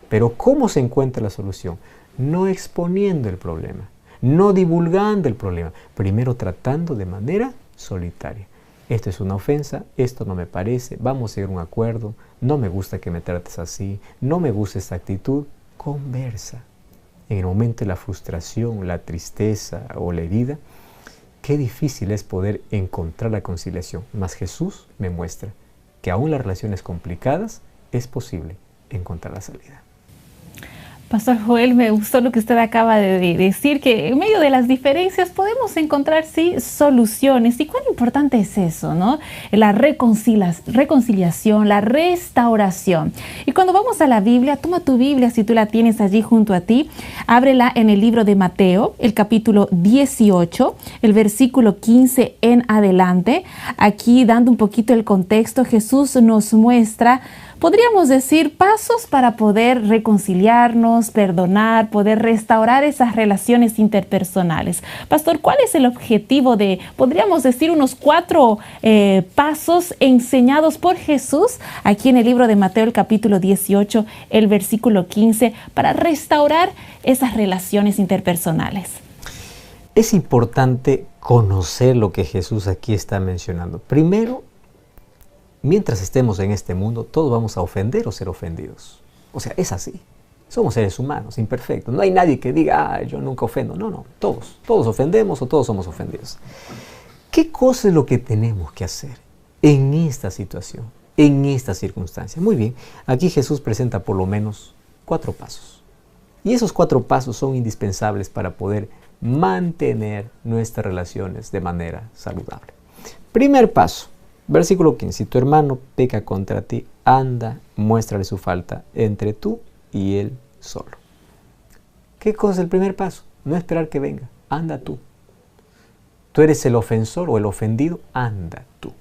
Pero ¿cómo se encuentra la solución? No exponiendo el problema, no divulgando el problema, primero tratando de manera solitaria. Esto es una ofensa, esto no me parece, vamos a llegar a un acuerdo, no me gusta que me trates así, no me gusta esta actitud. Conversa. En el momento de la frustración, la tristeza o la herida, qué difícil es poder encontrar la conciliación. Mas Jesús me muestra que aún las relaciones complicadas es posible encontrar la salida. Pastor Joel, me gustó lo que usted acaba de decir, que en medio de las diferencias podemos encontrar, sí, soluciones. ¿Y cuán importante es eso, no? La reconciliación, la restauración. Y cuando vamos a la Biblia, toma tu Biblia, si tú la tienes allí junto a ti, ábrela en el libro de Mateo, el capítulo 18, el versículo 15 en adelante. Aquí, dando un poquito el contexto, Jesús nos muestra, podríamos decir, pasos para poder reconciliarnos, perdonar, poder restaurar esas relaciones interpersonales. Pastor, ¿cuál es el objetivo de, podríamos decir, unos 4 pasos enseñados por Jesús aquí en el libro de Mateo, el capítulo 18, el versículo 15, para restaurar esas relaciones interpersonales? Es importante conocer lo que Jesús aquí está mencionando. Primero, mientras estemos en este mundo, todos vamos a ofender o ser ofendidos. O sea, es así. Somos seres humanos, imperfectos. No hay nadie que diga, yo nunca ofendo. No, todos ofendemos o todos somos ofendidos. ¿Qué cosa es lo que tenemos que hacer en esta situación? en esta circunstancia? Muy bien, aquí Jesús presenta por lo menos 4 pasos. Y esos 4 pasos son indispensables para poder mantener nuestras relaciones de manera saludable. Primer paso, versículo 15. Si tu hermano peca contra ti, anda, muéstrale su falta entre tú y él solo. ¿Qué cosa es el primer paso? No esperar que venga, anda tú. Tú eres el ofensor o el ofendido, anda tú.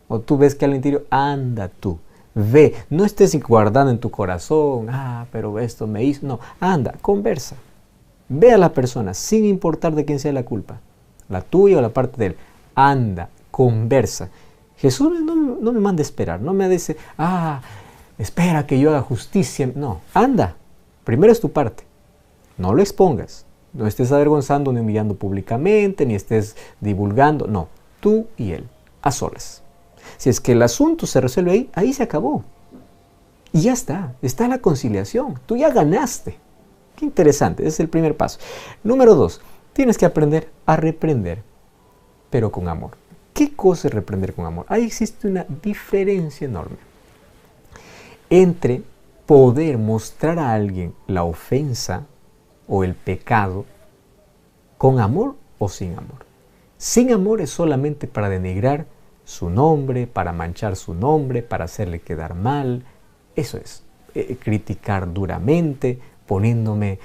O tú ves que al interior, anda tú. Ve, no estés guardando en tu corazón, pero esto me hizo. No, anda, conversa. Ve a la persona, sin importar de quién sea la culpa, la tuya o la parte de él. Anda, conversa. Jesús no me manda a esperar, no me dice, espera que yo haga justicia. No, anda, primero es tu parte. No lo expongas, no estés avergonzando ni humillando públicamente, ni estés divulgando. No, tú y él, a solas. Si es que el asunto se resuelve ahí, ahí se acabó. Y ya está la conciliación. Tú ya ganaste. Qué interesante, ese es el primer paso. Número 2, tienes que aprender a reprender, pero con amor. ¿Qué cosa es reprender con amor? Ahí existe una diferencia enorme entre poder mostrar a alguien la ofensa o el pecado con amor o sin amor. Sin amor es solamente para denigrar su nombre, para manchar su nombre, para hacerle quedar mal. Eso es, criticar duramente, poniéndome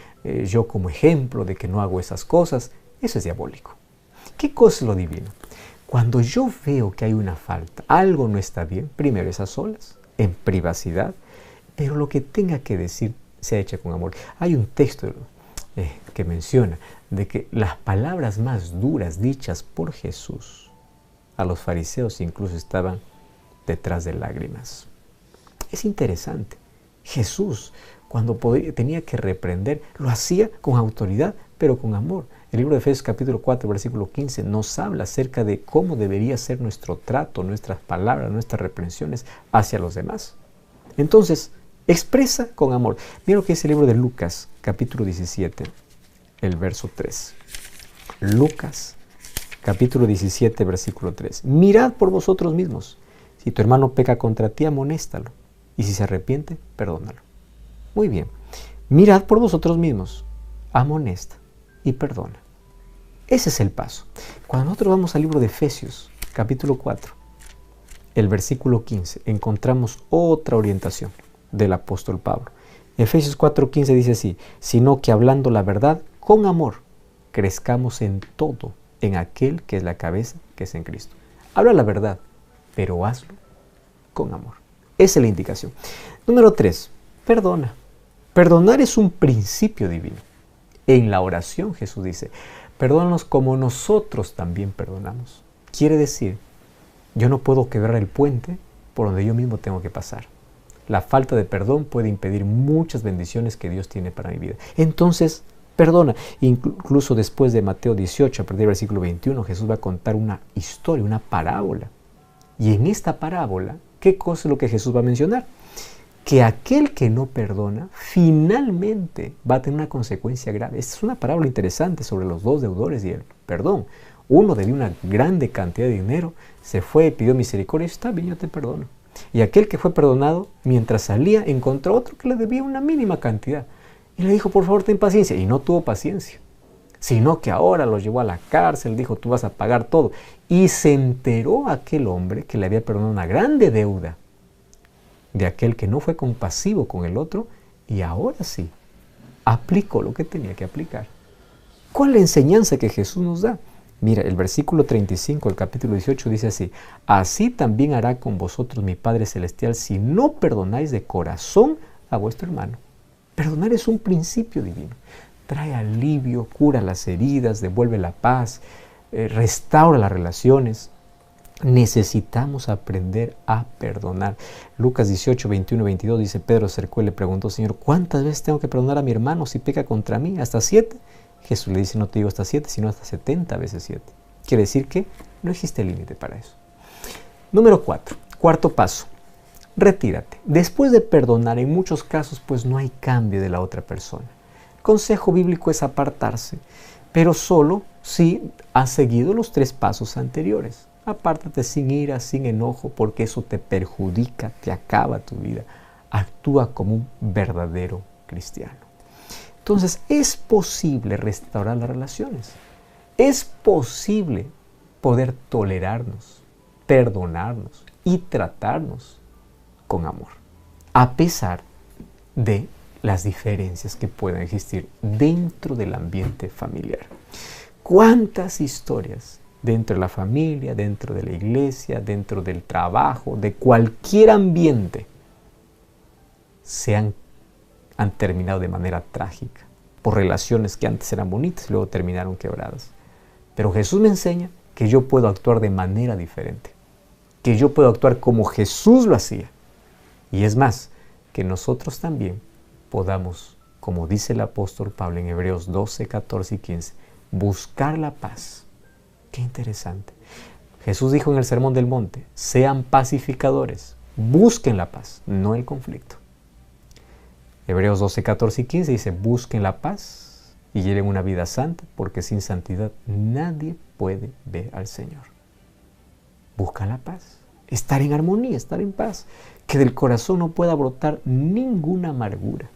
yo como ejemplo de que no hago esas cosas. Eso es diabólico. ¿Qué cosa es lo divino? Cuando yo veo que hay una falta, algo no está bien, primero es a solas, en privacidad, pero lo que tenga que decir sea hecha con amor. Hay un texto que menciona de que las palabras más duras dichas por Jesús a los fariseos incluso estaban detrás de lágrimas. Es interesante. Jesús, cuando tenía que reprender, lo hacía con autoridad, pero con amor. El libro de Efesios capítulo 4, versículo 15 nos habla acerca de cómo debería ser nuestro trato, nuestras palabras, nuestras reprensiones hacia los demás. Entonces, expresa con amor. Mira lo que dice el libro de Lucas, capítulo 17, el verso 3. Lucas, capítulo 17, versículo 3. Mirad por vosotros mismos. Si tu hermano peca contra ti, amonéstalo. Y si se arrepiente, perdónalo. Muy bien. Mirad por vosotros mismos. Amonesta y perdona. Ese es el paso. Cuando nosotros vamos al libro de Efesios, capítulo 4, el versículo 15, encontramos otra orientación del apóstol Pablo. Efesios 4:15 dice así: sino que hablando la verdad con amor, crezcamos en todo en aquel que es la cabeza, que es en Cristo. Habla la verdad, pero hazlo con amor. Esa es la indicación. Número 3, perdona. Perdonar es un principio divino. En la oración Jesús dice, perdónanos como nosotros también perdonamos. Quiere decir, yo no puedo quebrar el puente por donde yo mismo tengo que pasar. La falta de perdón puede impedir muchas bendiciones que Dios tiene para mi vida. Entonces, perdona. Incluso después de Mateo 18, a partir del versículo 21, Jesús va a contar una historia, una parábola. Y en esta parábola, ¿qué cosa es lo que Jesús va a mencionar? Que aquel que no perdona, finalmente va a tener una consecuencia grave. Esta es una parábola interesante sobre los 2 deudores y el perdón. Uno debía una grande cantidad de dinero, se fue, pidió misericordia, está bien, yo te perdono. Y aquel que fue perdonado, mientras salía, encontró otro que le debía una mínima cantidad. Y le dijo, por favor, ten paciencia. Y no tuvo paciencia, sino que ahora lo llevó a la cárcel, dijo, tú vas a pagar todo. Y se enteró aquel hombre que le había perdonado una grande deuda de aquel que no fue compasivo con el otro, y ahora sí, aplicó lo que tenía que aplicar. ¿Cuál es la enseñanza que Jesús nos da? Mira, el versículo 35 del capítulo 18 dice así: así también hará con vosotros mi Padre Celestial si no perdonáis de corazón a vuestro hermano. Perdonar es un principio divino. Trae alivio, cura las heridas, devuelve la paz, restaura las relaciones. Necesitamos aprender a perdonar. Lucas 18, 21, 22 dice, Pedro se acercó y le preguntó, Señor, ¿cuántas veces tengo que perdonar a mi hermano si peca contra mí? ¿Hasta 7? Jesús le dice, no te digo hasta 7, sino hasta 70 veces 7. Quiere decir que no existe límite para eso. Número 4, cuarto paso, retírate. Después de perdonar, en muchos casos, pues no hay cambio de la otra persona. El consejo bíblico es apartarse, pero solo si has seguido los 3 pasos anteriores. Apártate sin ira, sin enojo, porque eso te perjudica, te acaba tu vida. Actúa como un verdadero cristiano. Entonces, es posible restaurar las relaciones. Es posible poder tolerarnos, perdonarnos y tratarnos con amor, a pesar de las diferencias que puedan existir dentro del ambiente familiar. ¿Cuántas historias dentro de la familia, dentro de la iglesia, dentro del trabajo, de cualquier ambiente, han terminado de manera trágica, por relaciones que antes eran bonitas y luego terminaron quebradas? Pero Jesús me enseña que yo puedo actuar de manera diferente, que yo puedo actuar como Jesús lo hacía. Y es más, que nosotros también podamos, como dice el apóstol Pablo en Hebreos 12, 14 y 15, buscar la paz. Qué interesante. Jesús dijo en el Sermón del Monte, sean pacificadores, busquen la paz, no el conflicto. Hebreos 12, 14 y 15 dice, busquen la paz y lleven una vida santa, porque sin santidad nadie puede ver al Señor. Busca la paz, estar en armonía, estar en paz, que del corazón no pueda brotar ninguna amargura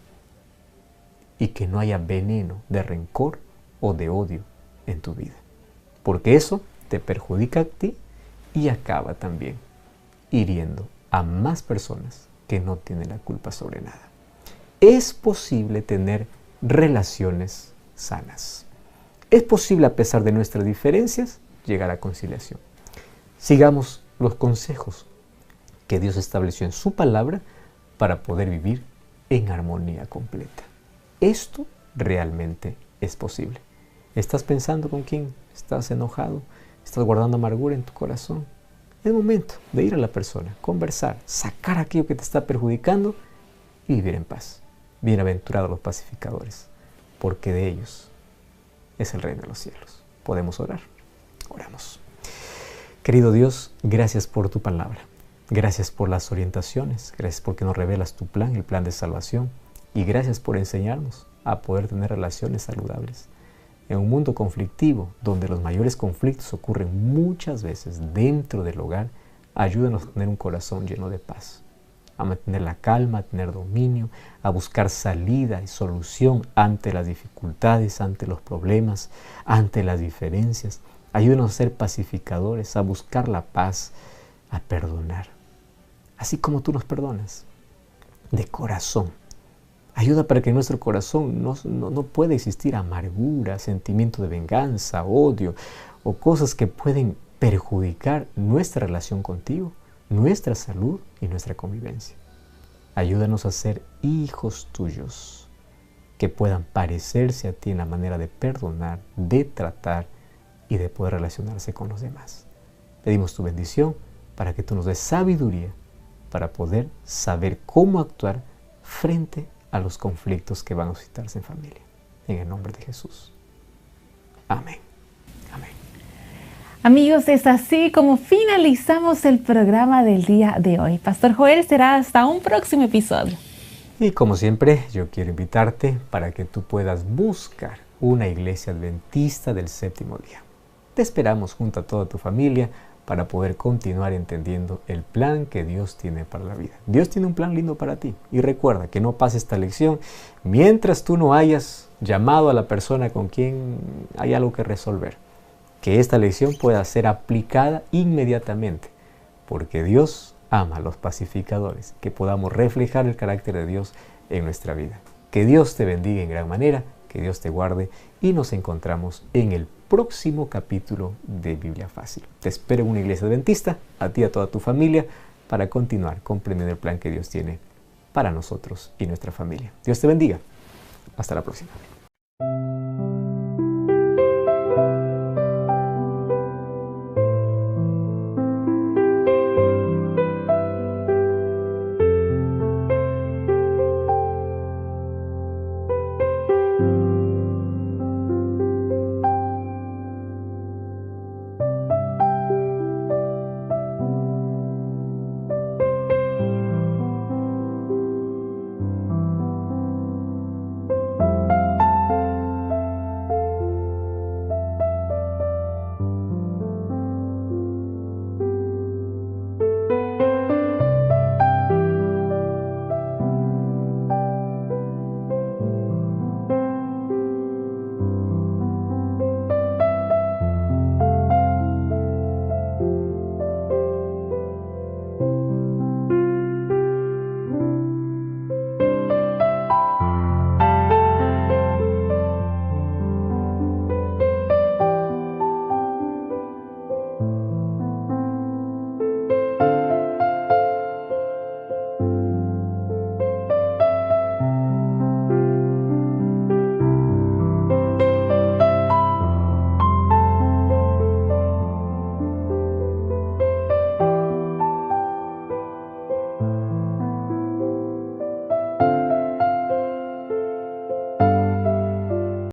y que no haya veneno de rencor o de odio en tu vida, porque eso te perjudica a ti y acaba también hiriendo a más personas que no tienen la culpa sobre nada. Es posible tener relaciones sanas. Es posible, a pesar de nuestras diferencias, llegar a conciliación. Sigamos los consejos que Dios estableció en su palabra para poder vivir en armonía completa. Esto realmente es posible. ¿Estás pensando con quién? ¿Estás enojado? ¿Estás guardando amargura en tu corazón? Es momento de ir a la persona, conversar, sacar aquello que te está perjudicando y vivir en paz. Bienaventurados los pacificadores, porque de ellos es el reino de los cielos. ¿Podemos orar? Oramos. Querido Dios, gracias por tu palabra. Gracias por las orientaciones. Gracias porque nos revelas tu plan, el plan de salvación. Y gracias por enseñarnos a poder tener relaciones saludables. En un mundo conflictivo, donde los mayores conflictos ocurren muchas veces dentro del hogar, ayúdanos a tener un corazón lleno de paz, a mantener la calma, a tener dominio, a buscar salida y solución ante las dificultades, ante los problemas, ante las diferencias. Ayúdanos a ser pacificadores, a buscar la paz, a perdonar, así como tú nos perdonas, de corazón. Ayuda para que en nuestro corazón no pueda existir amargura, sentimiento de venganza, odio o cosas que pueden perjudicar nuestra relación contigo, nuestra salud y nuestra convivencia. Ayúdanos a ser hijos tuyos, que puedan parecerse a ti en la manera de perdonar, de tratar y de poder relacionarse con los demás. Pedimos tu bendición para que tú nos des sabiduría para poder saber cómo actuar frente a los conflictos que van a suscitarse en familia. En el nombre de Jesús. Amén. Amén. Amigos, es así como finalizamos el programa del día de hoy. Pastor Joel, será hasta un próximo episodio. Y como siempre, yo quiero invitarte para que tú puedas buscar una iglesia adventista del séptimo día. Te esperamos junto a toda tu familia para poder continuar entendiendo el plan que Dios tiene para la vida. Dios tiene un plan lindo para ti. Y recuerda que no pases esta lección mientras tú no hayas llamado a la persona con quien hay algo que resolver. Que esta lección pueda ser aplicada inmediatamente, porque Dios ama a los pacificadores, que podamos reflejar el carácter de Dios en nuestra vida. Que Dios te bendiga en gran manera, que Dios te guarde y nos encontramos en el próximo capítulo de Biblia Fácil. Te espero en una iglesia adventista, a ti y a toda tu familia, para continuar comprendiendo el plan que Dios tiene para nosotros y nuestra familia. Dios te bendiga. Hasta la próxima.